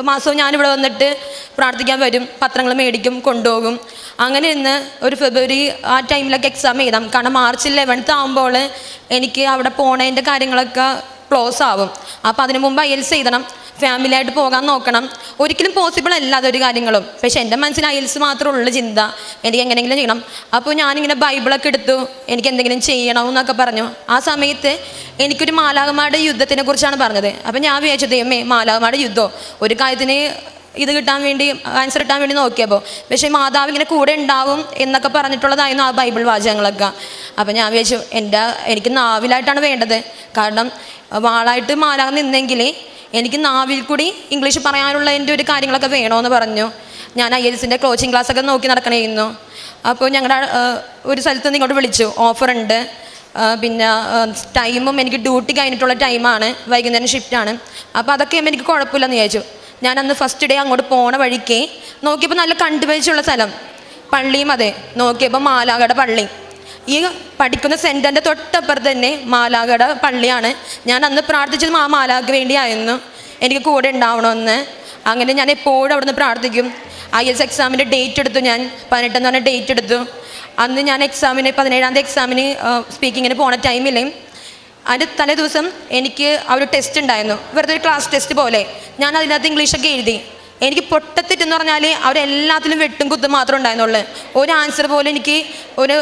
മാസവും ഞാനിവിടെ വന്നിട്ട് പ്രാർത്ഥിക്കാൻ വരും, പത്രങ്ങൾ മേടിക്കും, കൊണ്ടുപോകും. അങ്ങനെ ഇന്ന് ഒരു ഫെബ്രുവരി ആ ടൈമിലൊക്കെ എക്സാം എഴുതാം. കാരണം മാർച്ച് 11th ആകുമ്പോൾ എനിക്ക് അവിടെ പോണതിൻ്റെ കാര്യങ്ങളൊക്കെ ക്ലോസ് ആവും. അപ്പോൾ അതിന് മുമ്പ് IELTS എഴുതണം, ഫാമിലിയായിട്ട് പോകാൻ നോക്കണം. ഒരിക്കലും പോസിബിൾ അല്ല അതൊരു കാര്യങ്ങളും. പക്ഷേ എൻ്റെ മനസ്സിൽ IELTS മാത്രമേ ഉള്ളൂ ചിന്ത, എനിക്ക് എങ്ങനെയെങ്കിലും ചെയ്യണം. അപ്പോൾ ഞാനിങ്ങനെ ബൈബിളൊക്കെ എടുത്തു, എനിക്ക് എന്തെങ്കിലും ചെയ്യണമെന്നൊക്കെ പറഞ്ഞു. ആ സമയത്ത് എനിക്കൊരു മാലാഖമാരുടെ യുദ്ധത്തിനെ കുറിച്ചാണ് പറഞ്ഞത്. അപ്പോൾ ഞാൻ വിചാരിച്ചു, ദൈവമേ, മാലാഖമാരുടെ യുദ്ധമോ, ഒരു കാര്യത്തിന് ഇത് കിട്ടാൻ വേണ്ടി, ആൻസർ കിട്ടാൻ വേണ്ടി നോക്കിയപ്പോൾ. പക്ഷേ മാതാവ് ഇങ്ങനെ കൂടെ ഉണ്ടാവും എന്നൊക്കെ പറഞ്ഞിട്ടുള്ളതായിരുന്നു ആ ബൈബിൾ വാചകങ്ങളൊക്കെ. അപ്പോൾ ഞാൻ വിചാരിച്ചു, എനിക്ക് നാവിലായിട്ടാണ് വേണ്ടത്. കാരണം വാളായിട്ട് മാലാഖ നിന്നെങ്കിൽ എനിക്ക് നാവിൽ കൂടി ഇംഗ്ലീഷ് പറയാനുള്ള എൻ്റെ ഒരു കാര്യങ്ങളൊക്കെ വേണമെന്ന് പറഞ്ഞു. ഞാൻ IELTSൻ്റെ കോച്ചിങ് ക്ലാസ്സൊക്കെ നോക്കി നടക്കണമായിരുന്നു. അപ്പോൾ ഞങ്ങളുടെ ഒരു സ്ഥലത്ത് നിന്ന് ഇങ്ങോട്ട് വിളിച്ചു, ഓഫറുണ്ട്, പിന്നെ ടൈമും എനിക്ക് ഡ്യൂട്ടി കഴിഞ്ഞിട്ടുള്ള ടൈമാണ്, വൈകുന്നേരം ഷിഫ്റ്റാണ്. അപ്പോൾ അതൊക്കെ എനിക്ക് കുഴപ്പമില്ലെന്ന് വിചാരിച്ചു. ഞാൻ അന്ന് ഫസ്റ്റ് ഡേ അങ്ങോട്ട് പോണ വഴിക്ക് നോക്കിയപ്പോൾ നല്ല കണ്ടുപരിച്ചുള്ള സ്ഥലം, പള്ളിയും അതെ. നോക്കിയപ്പോൾ മാലാഖയുടെ പള്ളി, ഈ പഠിക്കുന്ന സെൻറ്ററിൻ്റെ തൊട്ടപ്പുറത്ത് തന്നെ മാലാഖയുടെ പള്ളിയാണ്. ഞാൻ അന്ന് പ്രാർത്ഥിച്ചതും ആ മാലാഖയ്ക്ക് വേണ്ടിയായിരുന്നു, എനിക്ക് കൂടെ ഉണ്ടാവണമെന്ന്. അങ്ങനെ ഞാൻ എപ്പോഴും അവിടുന്ന് പ്രാർത്ഥിക്കും. IELTS എക്സാമിൻ്റെ ഡേറ്റ് എടുത്തു, ഞാൻ 18 എന്ന് പറഞ്ഞ ഡേറ്റ് എടുത്തു. അന്ന് ഞാൻ എക്സാമിന് 17ാം തീയതി എക്സാമിന് സ്പീക്കിങ്ങിന് പോണ ടൈമിൽ അതിൻ്റെ തലേ ദിവസം എനിക്ക് ആ ഒരു ടെസ്റ്റ് ഉണ്ടായിരുന്നു, വെറുതെ ഒരു ക്ലാസ് ടെസ്റ്റ് പോലെ. ഞാൻ അതിനകത്ത് ഇംഗ്ലീഷൊക്കെ എഴുതി. എനിക്ക് പൊട്ടത്തെറ്റെന്ന് പറഞ്ഞാൽ അവരെല്ലാത്തിലും വെട്ടും കുത്തും മാത്രമേ ഉണ്ടായിരുന്നുള്ളൂ. ഒരു ആൻസർ പോലും എനിക്ക് ഒരു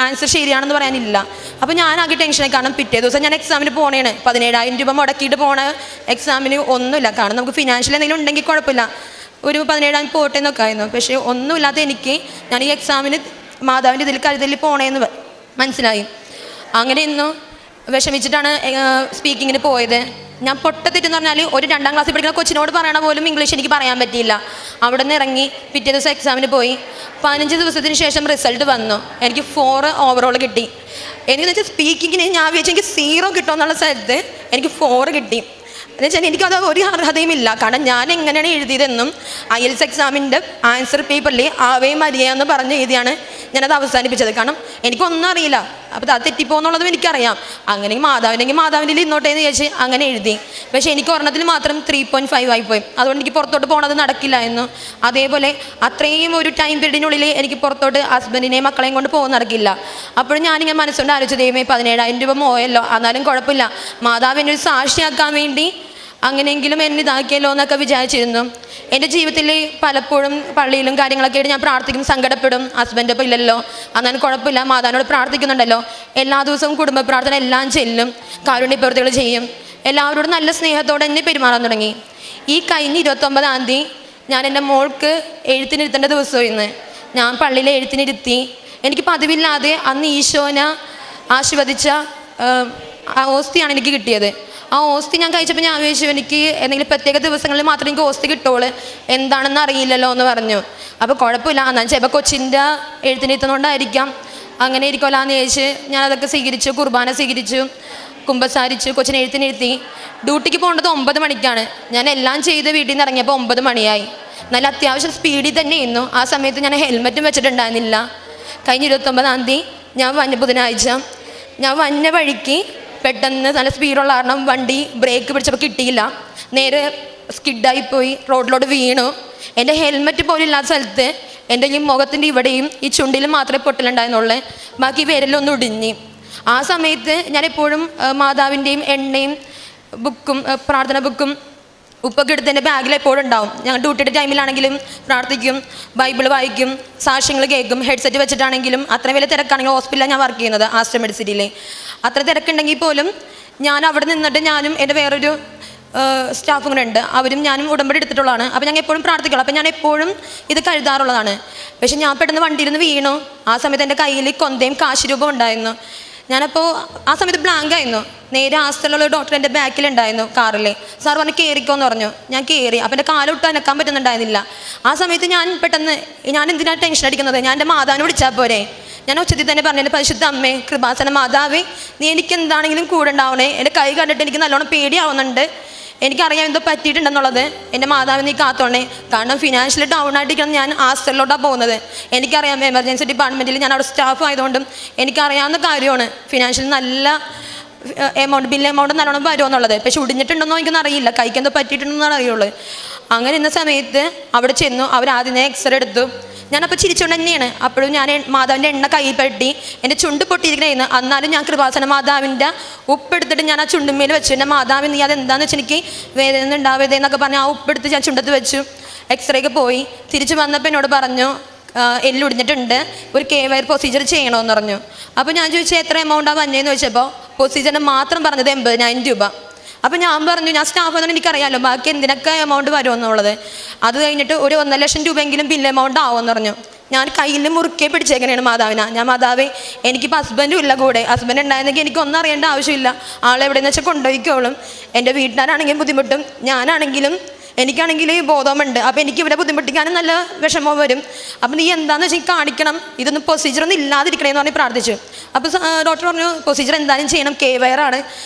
ആൻസർ ശരിയാണെന്ന് പറയാനില്ല. അപ്പോൾ ഞാനാകെ ടെൻഷനായി. കാരണം പിറ്റേ ദിവസം ഞാൻ എക്സാമിന് പോണേണ്, 17,000 രൂപ മുടക്കിയിട്ട് പോണ എക്സാമിന് ഒന്നുമില്ല. കാരണം നമുക്ക് ഫിനാൻഷ്യൽ എന്തെങ്കിലും ഉണ്ടെങ്കിൽ കുഴപ്പമില്ല, ഒരു 17,000 പോട്ടെ എന്നൊക്കെ ആയിരുന്നു. പക്ഷേ ഒന്നുമില്ലാത്ത എനിക്ക് ഞാൻ ഈ എക്സാമിന് മാതാവിൻ്റെ ഇതിൽ കരുതലിൽ പോണേന്ന് മനസ്സിലായി. അങ്ങനെ ഇന്നും വിഷമിച്ചിട്ടാണ് സ്പീക്കിങ്ങിന് പോയത്. ഞാൻ പൊട്ടത്തെറ്റെന്ന് പറഞ്ഞാൽ ഒരു 2ാം ക്ലാസ്സിൽ പഠിക്കുന്ന കൊച്ചിനോട് പറയണ പോലും ഇംഗ്ലീഷ് എനിക്ക് പറയാൻ പറ്റിയില്ല. അവിടെ നിന്ന് ഇറങ്ങി പിറ്റേ ദിവസം എക്സാമിന് പോയി. 15 ദിവസത്തിന് ശേഷം റിസൾട്ട് വന്നു. എനിക്ക് 4 ഓവറോൾ കിട്ടി. എനിക്കെന്ന് വെച്ചാൽ സ്പീക്കിങ്ങിന് ഞാൻ വിചാരിച്ചു എനിക്ക് 0 കിട്ടുമെന്നുള്ള സ്ഥലത്ത് എനിക്ക് 4 കിട്ടി. എന്ന് വെച്ചാൽ എനിക്കത് ഒരു അർഹതയുമില്ല. കാരണം ഞാൻ എങ്ങനെയാണ് എഴുതിയതെന്നും IELTS എക്സാമിൻ്റെ ആൻസർ പേപ്പറിൽ ആവേ മരിയ എന്ന് പറഞ്ഞ് എഴുതിയാണ് ഞാനത് അവസാനിപ്പിച്ചത്. കാരണം എനിക്കൊന്നും അറിയില്ല, അപ്പോൾ അത് തെറ്റിപ്പോന്നുള്ളതും എനിക്കറിയാം. അങ്ങനെ മാതാവിൻ്റെ ഇന്നോട്ടേന്ന് ചോദിച്ച് അങ്ങനെ എഴുതി. പക്ഷേ എനിക്ക് ഒരെണ്ണത്തിൽ മാത്രം 3.5 ആയിപ്പോയി. അതുകൊണ്ട് എനിക്ക് പുറത്തോട്ട് പോകണത് നടക്കില്ലായിരുന്നു. അതേപോലെ അത്രയും ഒരു ടൈം പീരീഡിനുള്ളിൽ എനിക്ക് പുറത്തോട്ട് ഹസ്ബൻഡിനെയും മക്കളെയും കൊണ്ട് പോകുന്ന നടക്കില്ല. അപ്പോഴും ഞാനിങ്ങനെ മനസ്സുകൊണ്ട് ആലോചിച്ചു, ദൈവമേ 17,000 രൂപ പോയല്ലോ, എന്നാലും കുഴപ്പമില്ല, മാതാവ് എന്നെ ഒരു സാക്ഷിയാക്കാൻ വേണ്ടി അങ്ങനെയെങ്കിലും എന്നെ ഇതാക്കിയല്ലോ എന്നൊക്കെ വിചാരിച്ചിരുന്നു. എൻ്റെ ജീവിതത്തിൽ പലപ്പോഴും പള്ളിയിലും കാര്യങ്ങളൊക്കെ ആയിട്ട് ഞാൻ പ്രാർത്ഥിക്കും, സങ്കടപ്പെടും. ഹസ്ബൻഡ് ഇപ്പോൾ ഇല്ലല്ലോ, എന്നാലും കുഴപ്പമില്ല, മാതാവിനോട് പ്രാർത്ഥിക്കുന്നുണ്ടല്ലോ. എല്ലാ ദിവസവും കുടുംബ പ്രാർത്ഥന എല്ലാം ചെല്ലും, കാരുണ്യ പ്രവൃത്തികൾ ചെയ്യും, എല്ലാവരോടും നല്ല സ്നേഹത്തോടെ എന്നെ പെരുമാറാൻ തുടങ്ങി. ഈ കഴിഞ്ഞ 29ാം തീയതി ഞാൻ എൻ്റെ മോൾക്ക് എഴുത്തിനിരുത്തേണ്ട ദിവസമായിരുന്നു. ഞാൻ പള്ളിയിൽ എഴുത്തിനിരുത്തി. എനിക്ക് പതിവില്ലാതെ അന്ന് ഈശോനെ ആശീർവദിച്ച ഓസ്തിയാണ് എനിക്ക് കിട്ടിയത്. ആ ഓസ്തി ഞാൻ കഴിച്ചപ്പോൾ ഞാൻ വിചാരിച്ചു എനിക്ക് എന്തെങ്കിലും പ്രത്യേക ദിവസങ്ങളിൽ മാത്രമേ എനിക്ക് ഓസ്തി കിട്ടുള്ളൂ, എന്താണെന്ന് അറിയില്ലല്ലോ എന്ന് പറഞ്ഞു. അപ്പോൾ കുഴപ്പമില്ല, എന്നാൽ ചിലപ്പോൾ കൊച്ചിൻ്റെ എഴുത്തിനിരുത്തുന്നതുകൊണ്ടായിരിക്കാം, അങ്ങനെ ഇരിക്കുമല്ലോ എന്ന് ചോദിച്ച് ഞാനതൊക്കെ സ്വീകരിച്ചു. കുർബാന സ്വീകരിച്ചു, കുമ്പസാരിച്ചു, കൊച്ചിനെ എഴുത്തിനിരുത്തി. ഡ്യൂട്ടിക്ക് പോകേണ്ടത് 9 മണിക്കാണ്. ഞാൻ എല്ലാം ചെയ്ത് വീട്ടിൽ നിന്ന് ഇറങ്ങിയപ്പോൾ 9 മണിയായി. നല്ല അത്യാവശ്യം സ്പീഡിൽ തന്നെ ഇരുന്നു. ആ സമയത്ത് ഞാൻ ഹെൽമെറ്റും വെച്ചിട്ടുണ്ടായിരുന്നില്ല. കഴിഞ്ഞ 29ാം തീയതി ഞാൻ ബുധനാഴ്ച ഞാൻ വന്ന വഴിക്ക് പെട്ടെന്ന് നല്ല സ്പീഡുള്ള കാരണം വണ്ടി ബ്രേക്ക് പിടിച്ചപ്പോൾ കിട്ടിയില്ല, നേരെ സ്കിഡായിപ്പോയി, റോഡിലോട്ട് വീണു. എൻ്റെ ഹെൽമെറ്റ് പോലും ഇല്ലാത്ത സ്ഥലത്ത് എൻ്റെ ഈ മുഖത്തിൻ്റെ ഇവിടെയും ഈ ചുണ്ടിലും മാത്രമേ പൊട്ടലുണ്ടായിരുന്നുള്ളൂ, ബാക്കി പേരെല്ലാം ഒടിഞ്ഞ്. ആ സമയത്ത് ഞാൻ എപ്പോഴും മാതാവിൻ്റെയും എണ്ണയും ബുക്കും പ്രാർത്ഥന ബുക്കും ഉപ്പൊക്കെ എടുത്ത് എൻ്റെ ബാഗിൽ എപ്പോഴും ഉണ്ടാവും. ഞങ്ങൾ ഡ്യൂട്ടിയുടെ ടൈമിലാണെങ്കിലും പ്രാർത്ഥിക്കും, ബൈബിൾ വായിക്കും, സാക്ഷ്യങ്ങൾ കേൾക്കും. ഹെഡ്സെറ്റ് വെച്ചിട്ടാണെങ്കിലും അത്രയും വലിയ തിരക്കാണെങ്കിലും ഹോസ്പിറ്റലിലാണ് ഞാൻ വർക്ക് ചെയ്യുന്നത്, ആസ്റ്റർ മെഡിസിറ്റിയിൽ. അത്ര തിരക്കുണ്ടെങ്കിൽ പോലും ഞാൻ അവിടെ നിന്നിട്ട് ഞാനും എൻ്റെ വേറൊരു സ്റ്റാഫും കൂടെ ഉണ്ട്, അവരും ഞാനും ഉടമ്പടി എടുത്തിട്ടുള്ളതാണ്. അപ്പോൾ ഞങ്ങൾ എപ്പോഴും പ്രാർത്ഥിക്കുള്ളൂ. അപ്പോൾ ഞാൻ എപ്പോഴും ഇത് കരുതാറുള്ളതാണ്. പക്ഷേ ഞാൻ പെട്ടെന്ന് വണ്ടിയിൽ നിന്ന് വീണു. ആ സമയത്ത് എൻ്റെ കയ്യിൽ കൊന്തയും കാശ് രൂപം ഉണ്ടായിരുന്നു. ഞാനപ്പോൾ ആ സമയത്ത് ബ്ലാങ്ക് ആയിരുന്നു. നേരെ ആസ്റ്ററിലുള്ള ഡോക്ടർ എൻ്റെ ബാക്കിലുണ്ടായിരുന്നു കാറിൽ. സാർ പറഞ്ഞ് കയറിക്കോന്ന് പറഞ്ഞു. ഞാൻ കയറി. അപ്പോൾ എൻ്റെ കാലോട്ട് അനക്കാൻ പറ്റുന്നുണ്ടായിരുന്നില്ല. ആ സമയത്ത് ഞാൻ പെട്ടെന്ന് ഞാൻ എന്തിനാണ് ടെൻഷൻ അടിക്കുന്നത്, ഞാൻ എൻ്റെ മാതാവിനെ വിളിച്ചാൽ പോരെ. ഞാൻ ഉച്ചത്തിൽ തന്നെ പറഞ്ഞു, എൻ്റെ പരിശുദ്ധ അമ്മേ, കൃപാസന മാതാവേ, നീ എനിക്ക് എന്താണെങ്കിലും കൂടെ ഉണ്ടാവണേ. എൻ്റെ കൈ കണ്ടിട്ട് എനിക്ക് നല്ലോണം പേടിയാവുന്നുണ്ട്, എനിക്കറിയാം എന്തോ പറ്റിയിട്ടുണ്ടെന്നുള്ളത്. എൻ്റെ മാതാവിനെ നീ കാത്തോണേ. കാരണം ഫിനാൻഷ്യലി ഡൗൺ ആയിട്ടിരിക്കണം. ഞാൻ ഹോസ്റ്റലിലോട്ടാണ് പോകുന്നത്. എനിക്കറിയാം എമർജൻസി ഡിപ്പാർട്ട്മെൻറ്റിൽ ഞാൻ അവിടെ സ്റ്റാഫ് ആയതുകൊണ്ടും എനിക്കറിയാവുന്ന കാര്യമാണ് ഫിനാൻഷ്യലി നല്ല ബില്ല് എമൗണ്ട് നല്ലോണം വരുമെന്നുള്ളത്. പക്ഷെ ഒടിഞ്ഞിട്ടുണ്ടെന്നോ എനിക്കൊന്നും അറിയില്ല, കൈക്ക് എന്തോ പറ്റിയിട്ടുണ്ടെന്നോ അറിയുള്ളൂ. അങ്ങനെ ഇന്ന സമയത്ത് അവിടെ ചെന്നു. അവരാദ്യമേ എക്സ്റേ എടുത്തു. ഞാനപ്പോൾ ചിരിച്ചുകൊണ്ട് തന്നെയാണ്. അപ്പോഴും ഞാൻ മാതാവിൻ്റെ എണ്ണ കയ്യിൽ പെട്ടി എൻ്റെ ചുണ്ട് പൊട്ടിയിരിക്കണേന്ന്. എന്നാലും ഞാൻ കൃപാസന മാതാവിൻ്റെ ഉപ്പെടുത്തിട്ട് ഞാൻ ആ ചുണ്ടുമേൽ വെച്ചു. എൻ്റെ മാതാവ് നീ അതെന്താണെന്ന് വെച്ചാൽ എനിക്ക് വേദന ഉണ്ടാവരുത് എന്നൊക്കെ പറഞ്ഞ് ആ ഉപ്പെടുത്ത് ഞാൻ ചുണ്ടത്ത് വെച്ചു. എക്സ്റേക്ക് പോയി തിരിച്ച് വന്നപ്പോൾ എന്നോട് പറഞ്ഞു എല്ലൊടിഞ്ഞിട്ടുണ്ട്, ഒരു KYR പ്രൊസീജിയർ ചെയ്യണമെന്ന് പറഞ്ഞു. അപ്പോൾ ഞാൻ ചോദിച്ചാൽ എത്ര എമൗണ്ടാണ് വന്നതെന്ന് ചോദിച്ചപ്പോൾ പ്രൊസീജിയറിന് മാത്രം പറഞ്ഞത് 80,000 രൂപ. അപ്പോൾ ഞാൻ പറഞ്ഞു ഞാൻ സ്റ്റാഫ് ആണെന്ന് എനിക്കറിയാമല്ലോ, ബാക്കി എന്തിനൊക്കെ എമൗണ്ട് വരുമെന്നുള്ളത്. അത് കഴിഞ്ഞിട്ട് ഒരു 1.5 ലക്ഷം രൂപയെങ്കിലും ബില്ല് എമൗണ്ട് ആവുമെന്ന് പറഞ്ഞു. ഞാൻ കയ്യിൽ മുറുക്കെ പിടിച്ചേക്കണേണ് മാതാവിനാ. ഞാൻ മാതാവേ എനിക്കിപ്പോൾ ഹസ്ബൻഡും ഇല്ല കൂടെ. ഹസ്ബൻഡ് ഉണ്ടായിരുന്നെങ്കിൽ എനിക്കൊന്നും അറിയേണ്ട ആവശ്യമില്ല, ആളെവിടെയെന്ന് വെച്ചാൽ കൊണ്ടുപോയിക്കോളും. എൻ്റെ വീട്ടുകാരാണെങ്കിലും ബുദ്ധിമുട്ടും, ഞാനാണെങ്കിലും എനിക്കാണെങ്കിൽ ബോധമുണ്ട്. അപ്പോൾ എനിക്ക് ഇവിടെ ബുദ്ധിമുട്ടിക്കാനും നല്ല വിഷമം വരും. അപ്പം നീ എന്താണെന്ന് വെച്ചാൽ കാണിക്കണം, ഇതൊന്നും പ്രൊസീജിയറൊന്നും ഇല്ലാതിരിക്കണേന്ന് പറഞ്ഞ് പ്രാർത്ഥിച്ചു. അപ്പോൾ ഡോക്ടർ പറഞ്ഞു പ്രൊസീജിയർ എന്തായാലും ചെയ്യണം, KYR ആണ്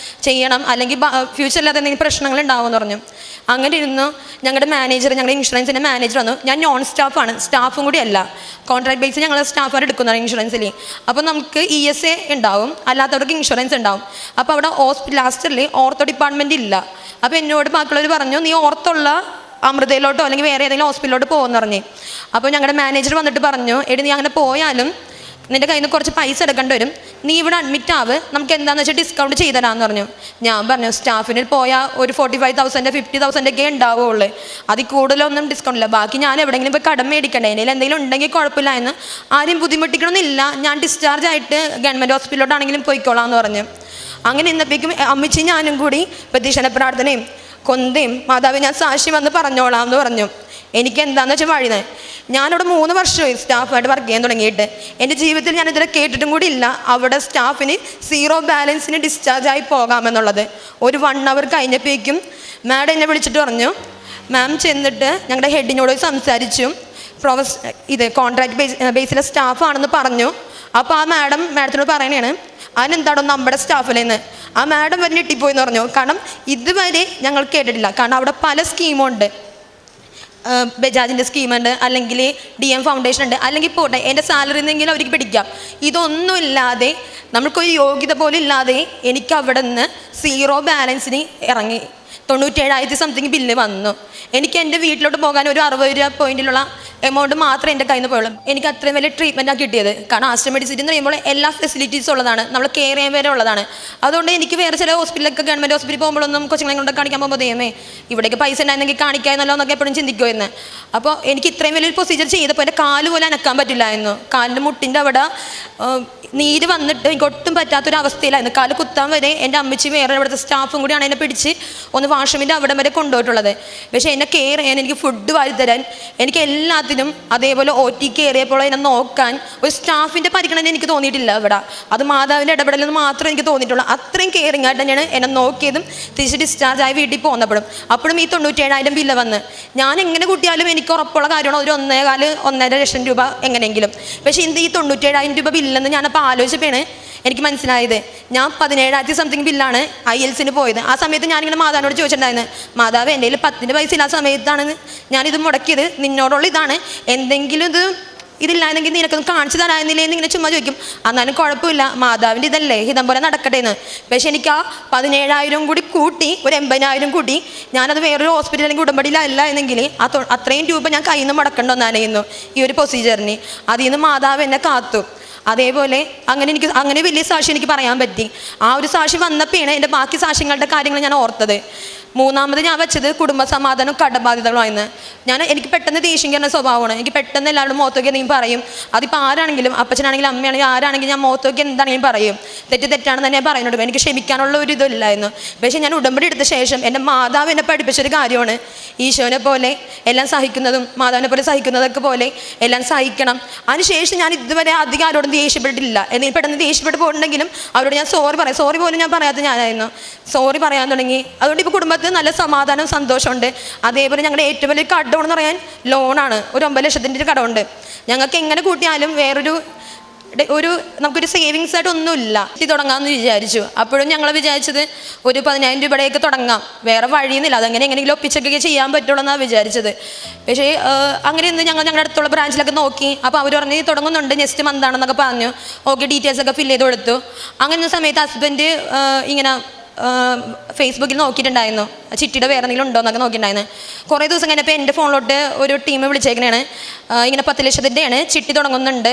ചെയ്യണം, അല്ലെങ്കിൽ ഫ്യൂച്ചറിലത് എന്തെങ്കിലും പ്രശ്നങ്ങൾ ഉണ്ടാവുമെന്ന് പറഞ്ഞു. അങ്ങനെ ഇരുന്നു. ഞങ്ങളുടെ മാനേജർ, ഞങ്ങളുടെ ഇൻഷുറൻസിൻ്റെ മാനേജർ വന്നു. ഞാൻ നോൺ സ്റ്റാഫാണ്, സ്റ്റാഫും കൂടി അല്ല, കോൺട്രാക്ട് ബേസിൽ ഞങ്ങൾ സ്റ്റാഫാർ എടുക്കുന്നതാണ് ഇൻഷുറൻസിൽ. അപ്പോൾ നമുക്ക് ESA ഉണ്ടാവും, അല്ലാത്തവർക്ക് ഇൻഷുറൻസ് ഉണ്ടാവും. അപ്പോൾ അവിടെ ലാസ്റ്ററിൽ ഓർത്തോ ഡിപ്പാർട്ട്മെൻറ്റ് ഇല്ല. അപ്പോൾ എന്നോട് ബാക്കിയുള്ളവർ പറഞ്ഞു നീ ഓർത്തുള്ള അമൃതയിലോട്ടോ അല്ലെങ്കിൽ വേറെ ഏതെങ്കിലും ഹോസ്പിറ്റലിലോട്ട് പോകുമെന്ന് പറഞ്ഞു. അപ്പോൾ ഞങ്ങളുടെ മാനേജർ വന്നിട്ട് പറഞ്ഞു എടി നീ അങ്ങനെ പോയാലും നിൻ്റെ കയ്യിൽ നിന്ന് കുറച്ച് പൈസ എടുക്കേണ്ടി വരും, നീ ഇവിടെ അഡ്മിറ്റ് ആവ്, നമുക്ക് എന്താണെന്ന് വെച്ചാൽ ഡിസ്കൗണ്ട് ചെയ്ത് തരാമെന്ന് പറഞ്ഞു. ഞാൻ പറഞ്ഞു സ്റ്റാഫിന് പോയാൽ ഒരു 45,000 50,000 ഒക്കെ ഉണ്ടാവുള്ളൂ, അതിൽ കൂടുതലൊന്നും ഡിസ്കൗണ്ട് ഇല്ല. ബാക്കി ഞാൻ എവിടെയെങ്കിലും പോയി കടം മേടിക്കണ്ടേ, അതിൽ എന്തെങ്കിലും ഉണ്ടെങ്കിൽ കുഴപ്പമില്ല എന്ന്, ആരും ബുദ്ധിമുട്ടിക്കണമെന്നില്ല, ഞാൻ ഡിസ്ചാർജ് ആയിട്ട് ഗവൺമെൻറ് ഹോസ്പിറ്റലിലോട്ടാണെങ്കിലും പോയിക്കോളാം എന്ന് പറഞ്ഞു. അങ്ങനെ ഇന്നത്തേക്കും അമ്മച്ചി ഞാനും കൂടി പ്രതീക്ഷണ പ്രാർത്ഥനയും കൊന്തയും മാതാവ് ഞാൻ സാക്ഷി വന്ന് പറഞ്ഞോളാം എന്ന് പറഞ്ഞു. എനിക്ക് എന്താണെന്ന് വെച്ചാൽ വഴിയുന്നത് ഞാനവിടെ 3 വർഷമായി സ്റ്റാഫായിട്ട് വർക്ക് ചെയ്യാൻ തുടങ്ങിയിട്ട്. എൻ്റെ ജീവിതത്തിൽ ഞാനിതുവരെ കേട്ടിട്ടും കൂടി ഇല്ല അവിടെ സ്റ്റാഫിന് 0 ബാലൻസിന് ഡിസ്ചാർജായി പോകാമെന്നുള്ളത്. ഒരു 1 അവർ കഴിഞ്ഞപ്പോഴേക്കും മാഡം എന്നെ വിളിച്ചിട്ട് പറഞ്ഞു, മാം ചെന്നിട്ട് ഞങ്ങളുടെ ഹെഡിനോട് സംസാരിച്ചു, കോൺട്രാക്ട് ബേസിലെ സ്റ്റാഫാണെന്ന് പറഞ്ഞു. അപ്പോൾ ആ മാഡത്തിനോട് പറയണേണ് അതിനെന്താണോ നമ്മുടെ സ്റ്റാഫിലെന്ന്. ആ മാഡം വരെ ഞെട്ടിപ്പോയെന്ന് പറഞ്ഞു. കാരണം ഇതുവരെ ഞങ്ങൾ കേട്ടിട്ടില്ല. കാരണം അവിടെ പല സ്കീമുണ്ട്, ബജാജിൻ്റെ സ്കീമുണ്ട്, അല്ലെങ്കിൽ DM ഫൗണ്ടേഷൻ ഉണ്ട്, അല്ലെങ്കിൽ പോട്ടെ എൻ്റെ സാലറി നിന്നെങ്കിലും അവർക്ക് പിടിക്കാം. ഇതൊന്നുമില്ലാതെ നമ്മൾക്കൊരു യോഗ്യത പോലും ഇല്ലാതെ എനിക്ക് അവിടെ നിന്ന് 0 ബാലൻസിന് ഇറങ്ങി 97,000 സംതിങ് ബില്ല് വന്നു. എനിക്ക് എൻ്റെ വീട്ടിലോട്ട് പോകാൻ ഒരു 60 രൂപ പോയിന്റിലുള്ള എമൗണ്ട് മാത്രമേ എൻ്റെ കയ്യിൽ നിന്ന് പോയുള്ളൂ. എനിക്ക് അത്രയും വലിയ ട്രീറ്റ്മെൻറ്റാണ് കിട്ടിയത്. കാരണം ആസ്റ്റർ മെഡിസിറ്റി എന്ന് പറയുമ്പോൾ എല്ലാ ഫെസിലിറ്റീസും ഉള്ളതാണ്, നമ്മൾ കെയർ ചെയ്യാൻ വരെ ഉള്ളതാണ്. അതുകൊണ്ട് എനിക്ക് വേറെ ചില ഹോസ്പിറ്റലൊക്കെ ഗവൺമെൻറ് ഹോസ്പിറ്റലിൽ പോകുമ്പോഴൊന്നും കൊച്ചുങ്ങളെ കൊണ്ട് കാണിക്കാൻ പോകുമ്പോൾ ദൈവമേ ഇവിടേക്ക് പൈസ ഉണ്ടായിരുന്നെങ്കിൽ കാണിക്കാമെന്നല്ലോ എന്നൊക്കെ എപ്പോഴും ചിന്തിക്കുമായിരുന്നു. അപ്പോൾ എനിക്ക് ഇത്രയും വലിയൊരു പ്രൊസീജിയർ ചെയ്തപ്പോൾ എൻ്റെ കാല് പോലെ അനക്കാൻ പറ്റില്ലായിരുന്നു. കാലിൻ്റെ മുട്ടിൻ്റെ അവിടെ നീര് വന്നിട്ട് എനിക്ക് ഒട്ടും പറ്റാത്തൊരവസ്ഥയിലായിരുന്നു. കാല് കുത്താൻ വരെ എൻ്റെ അമ്മച്ചി വേറെ ഇവിടുത്തെ സ്റ്റാഫും കൂടിയാണ് എന്നെ പിടിച്ച് ഒന്ന് വാഷ്റൂമിൻ്റെ അവിടെ വരെ കൊണ്ടുപോയിട്ടുള്ളത്. പക്ഷേ എന്നെ കെയർ ചെയ്യാൻ, എനിക്ക് ഫുഡ് വാരിത്തരാൻ, എനിക്ക് എല്ലാത്തിനും അതേപോലെ OT കയറിയപ്പോൾ എന്നെ നോക്കാൻ ഒരു സ്റ്റാഫിൻ്റെ പരിഗണന എനിക്ക് തോന്നിയിട്ടില്ല അവിടെ. അത് മാതാവിൻ്റെ ഇടപെടലെന്ന് മാത്രമേ എനിക്ക് തോന്നിയിട്ടുള്ളൂ. അത്രയും കെയറിങ് ആയിട്ട് തന്നെയാണ് എന്നെ നോക്കിയതും തിരിച്ച് ഡിസ്ചാർജ് ആയി വീട്ടിൽ പോകുന്നപ്പോഴും. അപ്പോഴും ഈ 97,000 ബില്ല് വന്ന് ഞാൻ എങ്ങനെ കൂട്ടിയാലും എനിക്ക് ഉറപ്പുള്ള കാര്യമാണ് ഒരു 1.5 ലക്ഷം രൂപ എങ്ങനെയെങ്കിലും. പക്ഷേ ഈ 97,000 രൂപ ബില്ലെന്ന് ഞാനപ്പോൾ ആലോചിച്ചപ്പോഴാണ് എനിക്ക് മനസ്സിലായത്. ഞാൻ 17,000 സംതിങ് ബില്ലാണ് IELTSന് പോയത്. ആ സമയത്ത് ഞാനിങ്ങനെ മാതാവിനോട് ചോദിച്ചിട്ടുണ്ടായിരുന്നു, മാതാവ് എൻ്റെ കയ്യിൽ 10 പൈസ ഇല്ലാത്ത സമയത്താണ് ഞാനിത് മുടക്കിയത്, നിന്നോടുള്ള ഇതാണ്, എന്തെങ്കിലും ഇതില്ലായിരുന്നെങ്കിൽ നിനക്കൊന്ന് കാണിച്ചു തരാമെന്നില്ലേ എന്ന് ഇങ്ങനെ ചുമ്മാ ചോദിക്കും. എന്നാലും കുഴപ്പമില്ല, മാതാവിൻ്റെ ഇതല്ലേ, ഹിതം പോലെ നടക്കട്ടെ എന്ന്. പക്ഷേ എനിക്ക് ആ 17,000 കൂടി കൂട്ടി ഒരു 80,000 കൂട്ടി ഞാനത് വേറൊരു ഹോസ്പിറ്റൽ അല്ലെങ്കിൽ ഉടമ്പടിയിലല്ല എന്നെങ്കിൽ അത്രയും രൂപ ഞാൻ കയ്യിൽ നിന്ന് മുടക്കേണ്ട വന്നാലായിരുന്നു ഈ ഒരു പ്രൊസീജിയറിന്. അതിൽ നിന്ന് മാതാവ് എന്നെ കാത്തു. അതേപോലെ അങ്ങനെ വലിയ സാക്ഷി എനിക്ക് പറയാൻ പറ്റി. ആ ഒരു സാക്ഷി വന്നപ്പോഴാണ് എൻ്റെ ബാക്കി സാക്ഷ്യങ്ങളുടെ കാര്യങ്ങൾ ഞാൻ ഓർത്തത്. 3ാമത് ഞാൻ വെച്ചത് കുടുംബസമാധാനം കടബാധ്യതകളായിരുന്നു. എനിക്ക് പെട്ടെന്ന് ദേഷ്യം കയറുന്ന സ്വഭാവമാണ്. എനിക്ക് പെട്ടെന്ന് എല്ലാവരും മുഖത്തൊക്കെ എന്തെങ്കിലും പറയും. അതിപ്പോൾ ആരാണെങ്കിലും, അപ്പച്ചനാണെങ്കിലും അമ്മയാണെങ്കിലും ആരാണെങ്കിലും ഞാൻ മുഖത്തൊക്കെ എന്താണെങ്കിലും പറയും. തെറ്റാണെന്ന് തന്നെ പറയുന്നുണ്ട്. എനിക്ക് ക്ഷമിക്കാനുള്ള ഒരു ഇതില്ലായിരുന്നു. പക്ഷേ ഞാൻ ഉടമ്പടി എടുത്ത ശേഷം എൻ്റെ മാതാവ് എന്നെ പഠിപ്പിച്ചൊരു കാര്യമാണ്, ഈശോനെ പോലെ എല്ലാം സഹിക്കുന്നതും മാതാവിനെ പോലെ സഹിക്കുന്നതൊക്കെ പോലെ എല്ലാം സഹിക്കണം. അതിനുശേഷം ഞാൻ ഇതുവരെ അധികം ആരോടും ദേഷ്യപ്പെട്ടിട്ടില്ല. എന്തെങ്കിലും പെട്ടെന്ന് ദേഷ്യപ്പെട്ട് പോയിട്ടുണ്ടെങ്കിലും അവരോട് ഞാൻ സോറി പോലും ഞാൻ പറയാത്ത ഞാനായിരുന്നു. സോറി പറയാൻ തുടങ്ങി. അതുകൊണ്ട് ഇപ്പോൾ കുടുംബത്തിൽ നല്ല സമാധാനം സന്തോഷമുണ്ട്. അതേപോലെ ഞങ്ങളുടെ ഏറ്റവും വലിയ കടമെന്ന് പറയാൻ ലോണാണ്. ഒരു 9 ലക്ഷത്തിൻ്റെ ഒരു കടമുണ്ട്. ഞങ്ങൾക്ക് എങ്ങനെ കൂട്ടിയാലും വേറൊരു ഒരു നമുക്കൊരു സേവിങ്സ് ആയിട്ട് ഒന്നുമില്ല. ഇത് തുടങ്ങാമെന്ന് വിചാരിച്ചു. അപ്പോഴും ഞങ്ങൾ വിചാരിച്ചത് ഒരു 10,000 രൂപയുടെയൊക്കെ തുടങ്ങാം, വേറെ വഴിയൊന്നുമില്ല, അതങ്ങനെ എങ്ങനെയെങ്കിലും ഒപ്പിച്ചൊക്കെ ചെയ്യാൻ പറ്റുള്ളൂ എന്നാണ് വിചാരിച്ചത്. പക്ഷേ അങ്ങനെയൊന്ന് ഞങ്ങളുടെ അടുത്തുള്ള ബ്രാഞ്ചിലൊക്കെ നോക്കി. അപ്പോൾ അവർ പറഞ്ഞ് തുടങ്ങുന്നുണ്ട്, നെക്സ്റ്റ് മന്താണെന്നൊക്കെ പറഞ്ഞു. ഓക്കെ, ഡീറ്റെയിൽസൊക്കെ ഫില്ല് ചെയ്ത് കൊടുത്തു. അങ്ങനെ സമയത്ത് ഹസ്ബൻഡ് ഇങ്ങനെ ഫേസ്ബുക്കിൽ നോക്കിയിട്ടുണ്ടായിരുന്നു, ചിട്ടിയുടെ വേറെ എന്തെങ്കിലും ഉണ്ടോ എന്നൊക്കെ നോക്കിയിട്ടുണ്ടായിരുന്നു. കുറേ ദിവസം കഴിഞ്ഞപ്പോൾ എൻ്റെ ഫോണിലോട്ട് ഒരു ടീം വിളിച്ചേക്കണേണ്, ഇങ്ങനെ 10 ലക്ഷത്തിൻ്റെയാണ്, ചിട്ടി തുടങ്ങുന്നുണ്ട്,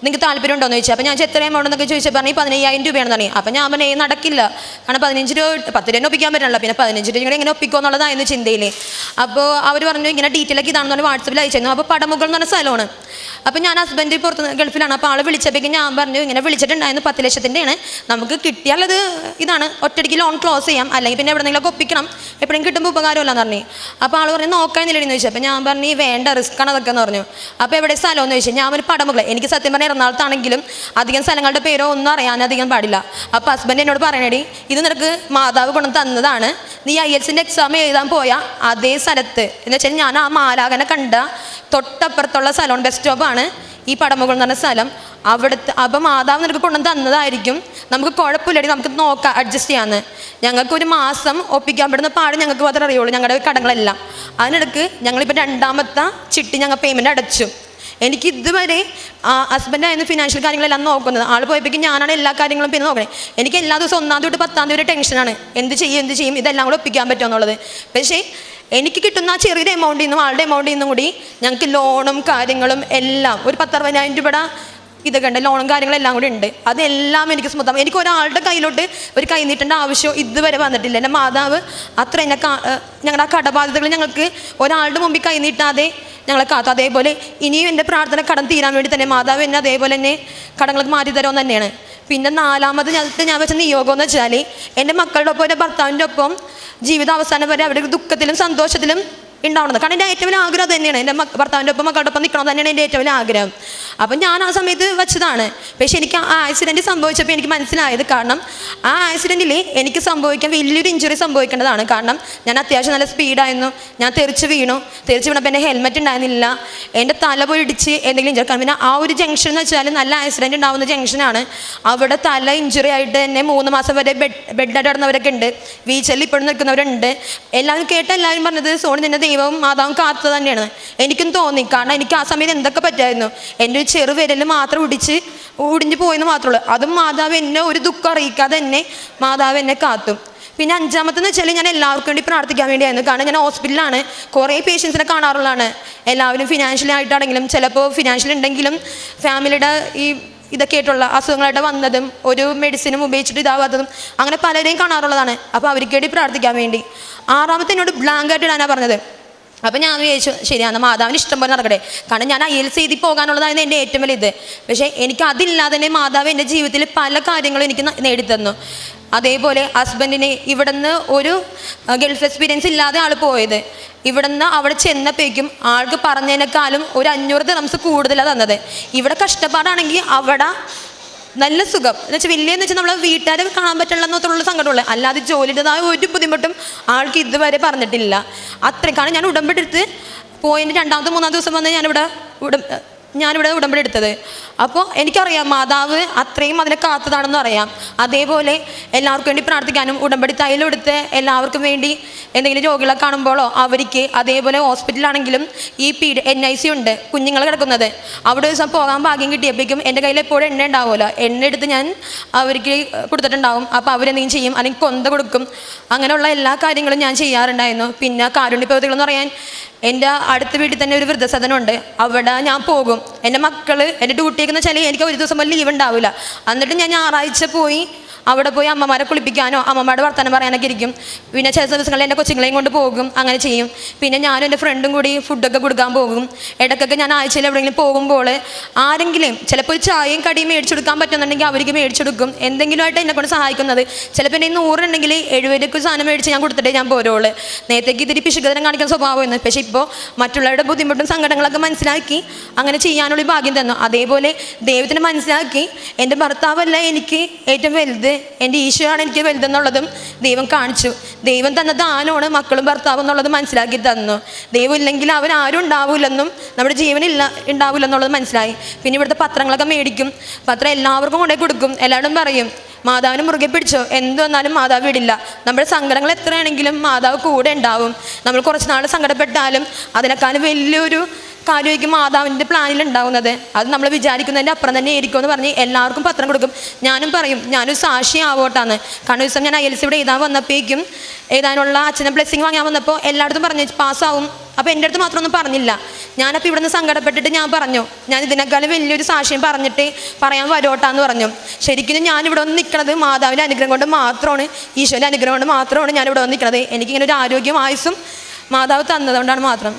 നിങ്ങൾക്ക് താല്പര്യം ഉണ്ടോ എന്ന് ചോദിച്ചു. അപ്പോൾ ഞാൻ എത്ര എമൗണ്ട് എന്നൊക്കെ ചോദിച്ചപ്പോൾ പറഞ്ഞ് 15,000 രൂപയാണെന്ന് പറഞ്ഞു. അപ്പോൾ ഞാൻ പറഞ്ഞു നടക്കില്ല, കാരണം 15 രൂപ 10 രൂപ ഒപ്പിക്കാൻ പറ്റില്ല, പിന്നെ 15 രൂപ ഇങ്ങനെ ഒപ്പിക്കുക എന്നുള്ളതായിരുന്നു ചിന്തയിൽ. അപ്പോൾ അവർ പറഞ്ഞു ഇങ്ങനെ ഡീറ്റെയിൽ ഒക്കെ ഇതാണെന്ന് പറഞ്ഞ് വാട്സപ്പിൽ അയച്ചിരുന്നു. അപ്പോൾ പടമുകൾ എന്ന് പറഞ്ഞ സ്ഥലമാണ്. അപ്പോൾ ഞാൻ ഹസ്ബൻഡ് പുറത്ത് ഗൾഫിലാണ്. അപ്പോൾ ആൾ വിളിച്ചപ്പോഴേക്കും ഞാൻ പറഞ്ഞു ഇങ്ങനെ വിളിച്ചിട്ടുണ്ടായിരുന്നു, 10 ലക്ഷത്തിൻ്റെയാണ്, നമുക്ക് കിട്ടിയാലത് ഇതാണ്, ഒറ്റയ്ക്ക് ലോൺ ക്ലോസ് ചെയ്യാം, അല്ലെങ്കിൽ പിന്നെ എവിടെയെങ്കിലും ഒപ്പിക്കണം, എപ്പോഴും കിട്ടുമ്പോൾ ഉപകാരമില്ലെന്ന് പറഞ്ഞു. അപ്പോൾ ആൾ പറഞ്ഞു നോക്കാനില്ലെന്ന് ചോദിച്ചു. അപ്പോൾ ഞാൻ പറഞ്ഞു വേണ്ട, റിസ്ക് ആണ് അതൊക്കെ എന്ന് പറഞ്ഞു. അപ്പോൾ എവിടെ സ്ഥലമെന്ന് ചോദിച്ചു. ഞാൻ ഒരു പടമുകൾ, എനിക്ക് സത്യം പറഞ്ഞാൽ എറണാകുളത്താണെങ്കിലും അധികം സ്ഥലങ്ങളുടെ പേരോ ഒന്നും അറിയാനധികം പാടില്ല. അപ്പോൾ ഹസ്ബൻഡ് എന്നോട് പറയണേടി, ഇത് നിനക്ക് മാതാവ് കൊണ്ടു തന്നതാണ്, നീ IELTS എക്സാം എഴുതാൻ പോയാൽ അതേ സ്ഥലത്ത് എന്ന് വെച്ചാൽ ഞാൻ ആ മാലാകനെ കണ്ട തൊട്ടപ്പുറത്തുള്ള സ്ഥലമാണ്, ബസ് സ്റ്റോപ്പാണ് ഈ പടമുകൾ എന്ന് പറഞ്ഞ സ്ഥലം. അവിടുത്തെ അപ്പോൾ മാതാവ് നിനക്ക് കൊണ്ടുവന്ന് തന്നതായിരിക്കും, നമുക്ക് കുഴപ്പമില്ലടി, നമുക്ക് നോക്കാം, അഡ്ജസ്റ്റ് ചെയ്യാമെന്ന്. ഞങ്ങൾക്കൊരു മാസം ഒപ്പിക്കാൻ പറ്റുന്ന പാട് ഞങ്ങൾക്ക് മാത്രമേ അറിയുള്ളൂ, ഞങ്ങളുടെ കടങ്ങളെല്ലാം. അതിനിടയ്ക്ക് ഞങ്ങളിപ്പോൾ 2ാമത്തെ ചിട്ടി ഞങ്ങൾ പേയ്മെൻറ്റ് അടച്ചു. എനിക്ക് ഇതുവരെ ഹസ്ബൻഡായിരുന്നു ഫിനാൻഷ്യൽ കാര്യങ്ങളെല്ലാം നോക്കുന്നത്. ആൾ പോയപ്പോഴേക്കും ഞാനാണ് എല്ലാ കാര്യങ്ങളും പിന്നെ നോക്കണേ. എനിക്ക് എല്ലാ ദിവസവും 1-ാം തൊട്ട് 10-ാം തീയതി വരെ ടെൻഷനാണ്, എന്ത് ചെയ്യും ഇതെല്ലാം കൂടെ ഒപ്പിക്കാൻ പറ്റുമോ എന്നുള്ളത്. പക്ഷേ എനിക്ക് കിട്ടുന്ന ആ ചെറിയൊരു എമൗണ്ടിൽ നിന്നും ആളുടെ എമൗണ്ടിൽ നിന്നും കൂടി ഞങ്ങൾക്ക് ലോണും കാര്യങ്ങളും എല്ലാം ഒരു 10-60,000 രൂപയുടെ ഇതൊക്കെ ഉണ്ട്, ലോണും കാര്യങ്ങളെല്ലാം കൂടി ഉണ്ട്. അതെല്ലാം എനിക്ക് സ്മൂത്താവും. എനിക്ക് ഒരാളുടെ കയ്യിലോട്ട് ഒരു കൈ നീട്ടേണ്ട ആവശ്യം ഇതുവരെ വന്നിട്ടില്ല. എൻ്റെ മാതാവ് അത്ര എന്നെ ഞങ്ങളുടെ ആ കടബാധ്യതകൾ ഞങ്ങൾക്ക് ഒരാളുടെ മുമ്പിൽ കൈ നീട്ടാതെ ഞങ്ങളെ കാത്തു. അതേപോലെ ഇനിയും എൻ്റെ പ്രാർത്ഥന കടം തീരാൻ വേണ്ടി തന്നെ മാതാവ് എന്നെ അതേപോലെ തന്നെ കടങ്ങൾക്ക് മാറ്റി തരുമെന്ന് തന്നെയാണ്. പിന്നെ 4ാമത് ഞാൻ വെച്ച നിയോഗം എന്ന് വെച്ചാൽ എൻ്റെ മക്കളുടെ ഒപ്പം എൻ്റെ ഭർത്താവിൻ്റെ ഒപ്പം ജീവിതാവസാനം വരെ അവരുടെ ദുഃഖത്തിലും സന്തോഷത്തിലും ഉണ്ടാവുന്നത്. കാരണം എൻ്റെ ഏറ്റവും വലിയ ആഗ്രഹം തന്നെയാണ്, എൻ്റെ ഭർത്താവിൻ്റെ ഒപ്പം മക്കളുടെ ഒപ്പം നിൽക്കണം തന്നെയാണ് എൻ്റെ ഏറ്റവും വലിയ ആഗ്രഹം. അപ്പം ഞാൻ ആ സമയത്ത് വെച്ചതാണ്. പക്ഷേ എനിക്ക് ആ ആക്സിഡൻറ്റ് സംഭവിച്ചപ്പോൾ എനിക്ക് മനസ്സിലായത്, കാരണം ആ ആക്സിഡൻറ്റിൽ എനിക്ക് സംഭവിക്കാൻ വലിയൊരു ഇഞ്ചുറി സംഭവിക്കേണ്ടതാണ്. കാരണം ഞാൻ അത്യാവശ്യം നല്ല സ്പീഡായിരുന്നു, ഞാൻ തെറിച്ച് വീണപ്പോൾ എൻ്റെ ഹെൽമെറ്റ് ഉണ്ടായിരുന്നില്ല, എൻ്റെ തല പോയി ഇടിച്ച് എന്തെങ്കിലും ഇഞ്ചുറി. കാരണം പിന്നെ ആ ഒരു ജംഗ്ഷൻ എന്ന് വെച്ചാൽ നല്ല ആക്സിഡൻറ്റ് ഉണ്ടാകുന്ന ജംഗ്ഷനാണ്. അവിടെ തല ഇഞ്ചുറി ആയിട്ട് എന്നെ 3 മാസം വരെ ബെഡായിട്ട് കിടന്നവരൊക്കെ ഉണ്ട്, വീൽചെയറിൽ ഇപ്പോഴും നിൽക്കുന്നവരുണ്ട്. എല്ലാവരും പറഞ്ഞത് സോണി നിന്നെ ദൈവവും മാതാവും കാത്തു തന്നെയാണ്. എനിക്കും തോന്നി, കാരണം എനിക്ക് ആ സമയത്ത് എന്തൊക്കെ പറ്റായിരുന്നു. എൻ്റെ ഒരു ചെറുവിരൽ മാത്രം ഒടിഞ്ഞു പോയെന്ന് മാത്രമേ ഉള്ളൂ. അതും മാതാവ് എന്നെ ഒരു ദുഃഖം അറിയിക്കാതെ എന്നെ മാതാവ് എന്നെ കാത്തു. പിന്നെ 5ാമത്തെന്ന് വെച്ചാൽ ഞാൻ എല്ലാവർക്കും വേണ്ടി പ്രാർത്ഥിക്കാൻ വേണ്ടിയായിരുന്നു. കാരണം ഞാൻ ഹോസ്പിറ്റലിലാണ്, കുറേ പേഷ്യൻസിനെ കാണാറുള്ളതാണ്. എല്ലാവരും ഫിനാൻഷ്യലി ആയിട്ടാണെങ്കിലും ചിലപ്പോൾ ഫിനാൻഷ്യൽ ഉണ്ടെങ്കിലും ഫാമിലിയുടെ ഈ ഇതൊക്കെ ആയിട്ടുള്ള അസുഖങ്ങളായിട്ട് വന്നതും ഒരു മെഡിസിനും ഉപയോഗിച്ചിട്ട് ഇതാവാത്തതും അങ്ങനെ പലരെയും കാണാറുള്ളതാണ്. അപ്പോൾ അവർക്ക് വേണ്ടി പ്രാർത്ഥിക്കാൻ വേണ്ടി. 6ാമത്തെ എന്നോട് ബ്ലാങ്കായിട്ട് ഇടാനാണ് പറഞ്ഞത്. അപ്പം ഞാൻ വിചാരിച്ചു ശരിയാണ്, മാതാവിന് ഇഷ്ടം പോലെ നടക്കട്ടെ, കാരണം ഞാൻ IELTS എഴുതി പോകാനുള്ളതായിരുന്നു എൻ്റെ ഏറ്റവും വലിയ ഇത്. പക്ഷേ എനിക്ക് അതില്ലാതെ തന്നെ മാതാവ് എൻ്റെ ജീവിതത്തിൽ പല കാര്യങ്ങളും എനിക്ക് നേടിത്തന്നു. അതേപോലെ ഹസ്ബൻഡിന് ഇവിടുന്ന് ഒരു ഗൾഫ് എക്സ്പീരിയൻസ് ഇല്ലാതെ ആൾ പോയത്, ഇവിടുന്ന് അവിടെ ചെന്നപ്പോഴേക്കും ആൾക്ക് പറഞ്ഞതിനേക്കാളും ഒരു 500 ദിർഹംസ് കൂടുതലാണ് തന്നത്. ഇവിടെ കഷ്ടപ്പാടാണെങ്കിൽ അവിടെ നല്ല സുഖം എന്ന് വെച്ചാൽ വലിയെന്ന് വെച്ചാൽ നമ്മളെ വീട്ടുകാരെ കാണാൻ പറ്റില്ല എന്നൊത്തുള്ള സങ്കടമുള്ളൂ. അല്ലാതെ ജോലിയുടേതായ ഒരു ബുദ്ധിമുട്ടും ആൾക്ക് ഇതുവരെ പറഞ്ഞിട്ടില്ല. അത്രയ്ക്കാണ് ഞാൻ ഉടമ്പടി എടുത്ത് പോയതിൻ്റെ 2-ാമത്തെ 3-ാം ദിവസം വന്ന് ഞാനിവിടെ ഉടമ്പടി എടുത്തത്. അപ്പോൾ എനിക്കറിയാം മാതാവ് അത്രയും അതിനെ കാത്തതാണെന്ന് അറിയാം. അതേപോലെ എല്ലാവർക്കും വേണ്ടി പ്രാർത്ഥിക്കാനും ഉടമ്പടി തൈലം എടുത്ത് എല്ലാവർക്കും വേണ്ടി എന്തെങ്കിലും രോഗികളെ കാണുമ്പോഴോ അവർക്ക്, അതേപോലെ ഹോസ്പിറ്റലാണെങ്കിലും ഈ NIC ഉണ്ട് കുഞ്ഞുങ്ങൾ കിടക്കുന്നത്, അവിടെ ദിവസം പോകാൻ ഭാഗ്യം കിട്ടിയപ്പോഴേക്കും എൻ്റെ കയ്യിൽ എപ്പോഴും എണ്ണ ഉണ്ടാവുമല്ലോ, എണ്ണ എടുത്ത് ഞാൻ അവർക്ക് കൊടുത്തിട്ടുണ്ടാവും. അപ്പോൾ അവരെന്തെങ്കിലും ചെയ്യും, അല്ലെങ്കിൽ കൊന്ത കൊടുക്കും, അങ്ങനെയുള്ള എല്ലാ കാര്യങ്ങളും ഞാൻ ചെയ്യാറുണ്ടായിരുന്നു. പിന്നെ കാരുണ്യ പ്രവൃത്തികൾ എന്ന് പറയാൻ എൻ്റെ അടുത്ത വീട്ടിൽ തന്നെ ഒരു വൃദ്ധസദനമുണ്ട്, അവിടെ ഞാൻ പോകും. എൻ്റെ മക്കൾ എൻ്റെ ഡ്യൂട്ടിയൊക്കെ എന്ന് വെച്ചാൽ എനിക്ക് ഒരു ദിവസം പോലും ലീവ് ഉണ്ടാവില്ല. എന്നിട്ട് ഞാൻ ഞായറാഴ്ച പോയി അവിടെ പോയി അമ്മമാരെ കുളിപ്പിക്കാനോ അമ്മമാരുടെ വർത്തമാനം പറയാനൊക്കെ ഇരിക്കും. പിന്നെ ചില ദിവസങ്ങളിൽ എൻ്റെ കൊച്ചുങ്ങളെയും കൊണ്ട് പോകും, അങ്ങനെ ചെയ്യും. പിന്നെ ഞാനും എൻ്റെ ഫ്രണ്ടും കൂടി ഫുഡൊക്കെ കൊടുക്കാൻ പോകും. ഇടയ്ക്കൊക്കെ ഞാൻ ആഴ്ചയിൽ എവിടെയെങ്കിലും പോകുമ്പോൾ ആരെങ്കിലും ചിലപ്പോൾ ഒരു ചായയും കടിയും മേടിച്ചു കൊടുക്കാൻ പറ്റുന്നുണ്ടെങ്കിൽ അവർക്ക് മേടിച്ചു കൊടുക്കും. എന്തെങ്കിലുമായിട്ട് എന്നെ കൊണ്ട് സഹായിക്കുന്നത്. ചിലപ്പോൾ എൻ്റെ 100 ഉണ്ടെങ്കിൽ 70 സാധനം മേടിച്ച് ഞാൻ കൊടുത്തിട്ടേ ഞാൻ പോരുള്ളൂ. നേരത്തേക്ക് ഇതിരി പിശുക്കതരം കാണിക്കാൻ സ്വഭാവമായിരുന്നു. പക്ഷേ ഇപ്പോൾ മറ്റുള്ളവരുടെ ബുദ്ധിമുട്ടും സങ്കടങ്ങളൊക്കെ മനസ്സിലാക്കി അങ്ങനെ ചെയ്യാനുള്ള ഭാഗ്യം തന്നു. അതേപോലെ ദൈവത്തിന് മനസ്സിലാക്കി എൻ്റെ ഭർത്താവല്ല എനിക്ക് ഏറ്റവും വലുത്, എൻ്റെ ഈശോയാണ് എനിക്ക് വലുതെന്നുള്ളതും ദൈവം കാണിച്ചു. ദൈവം തന്ന ദാനമാണ് മക്കളും ഭർത്താവും എന്നുള്ളത് മനസ്സിലാക്കി തന്നു. ദൈവം ഇല്ലെങ്കിൽ അവൻ ആരും ഉണ്ടാവില്ലെന്നും നമ്മുടെ ജീവനില്ല ഉണ്ടാവില്ലെന്നുള്ളത് മനസ്സിലായി. പിന്നെ ഇവിടുത്തെ പത്രങ്ങളൊക്കെ മേടിക്കും, പത്രം എല്ലാവർക്കും കൊണ്ടുപോയി കൊടുക്കും. എല്ലാവരും പറയും മാതാവിനെ മുറുകെ പിടിച്ചോ, എന്ത് വന്നാലും മാതാവ് വിടില്ല. നമ്മുടെ സങ്കടങ്ങൾ എത്രയാണെങ്കിലും മാതാവ് കൂടെ ഉണ്ടാവും. നമ്മൾ കുറച്ച് നാൾ സങ്കടപ്പെട്ടാലും അതിനേക്കാളും വലിയൊരു കാര്യമായിരിക്കും മാതാവിൻ്റെ പ്ലാനിൽ ഉണ്ടാവുന്നത്. അത് നമ്മൾ വിചാരിക്കുന്നതിൻ്റെ അപ്പുറം തന്നെ ആയിരിക്കും എന്ന് പറഞ്ഞ് എല്ലാവർക്കും പത്രം കൊടുക്കും. ഞാനും പറയും ഞാനൊരു സാക്ഷി ആവോട്ടാന്ന്. കാരണം ദിവസം ഞാൻ IELTS ഇവിടെ എഴുതാൻ വന്നപ്പോഴേക്കും എഴുതാനുള്ള അച്ഛനെ ബ്ലെസ്സിങ് വാങ്ങാൻ വന്നപ്പോൾ എല്ലായിടത്തും പറഞ്ഞു പാസ്സാവും. അപ്പോൾ എൻ്റെ അടുത്ത് മാത്രമൊന്നും പറഞ്ഞില്ല. ഞാനപ്പോൾ ഇവിടെ നിന്ന് സങ്കടപ്പെട്ടിട്ട് ഞാൻ പറഞ്ഞു ഞാൻ ഇതിനേക്കാളും വലിയൊരു സാക്ഷ്യം പറഞ്ഞിട്ട് പറയാൻ വരോട്ടാന്ന് പറഞ്ഞു. ശരിക്കും ഞാനിവിടെ വന്ന് നിൽക്കുന്നത് മാതാവിൻ്റെ അനുഗ്രഹം കൊണ്ട് മാത്രമാണ്, ഈശോൻ്റെ അനുഗ്രഹം കൊണ്ട് മാത്രമാണ് ഞാനിവിടെ വന്ന് നിൽക്കുന്നത്. എനിക്കിങ്ങനെ ഒരു ആരോഗ്യം ആയുസ്സും മാതാവ് തന്നതുകൊണ്ടാണ് മാത്രം.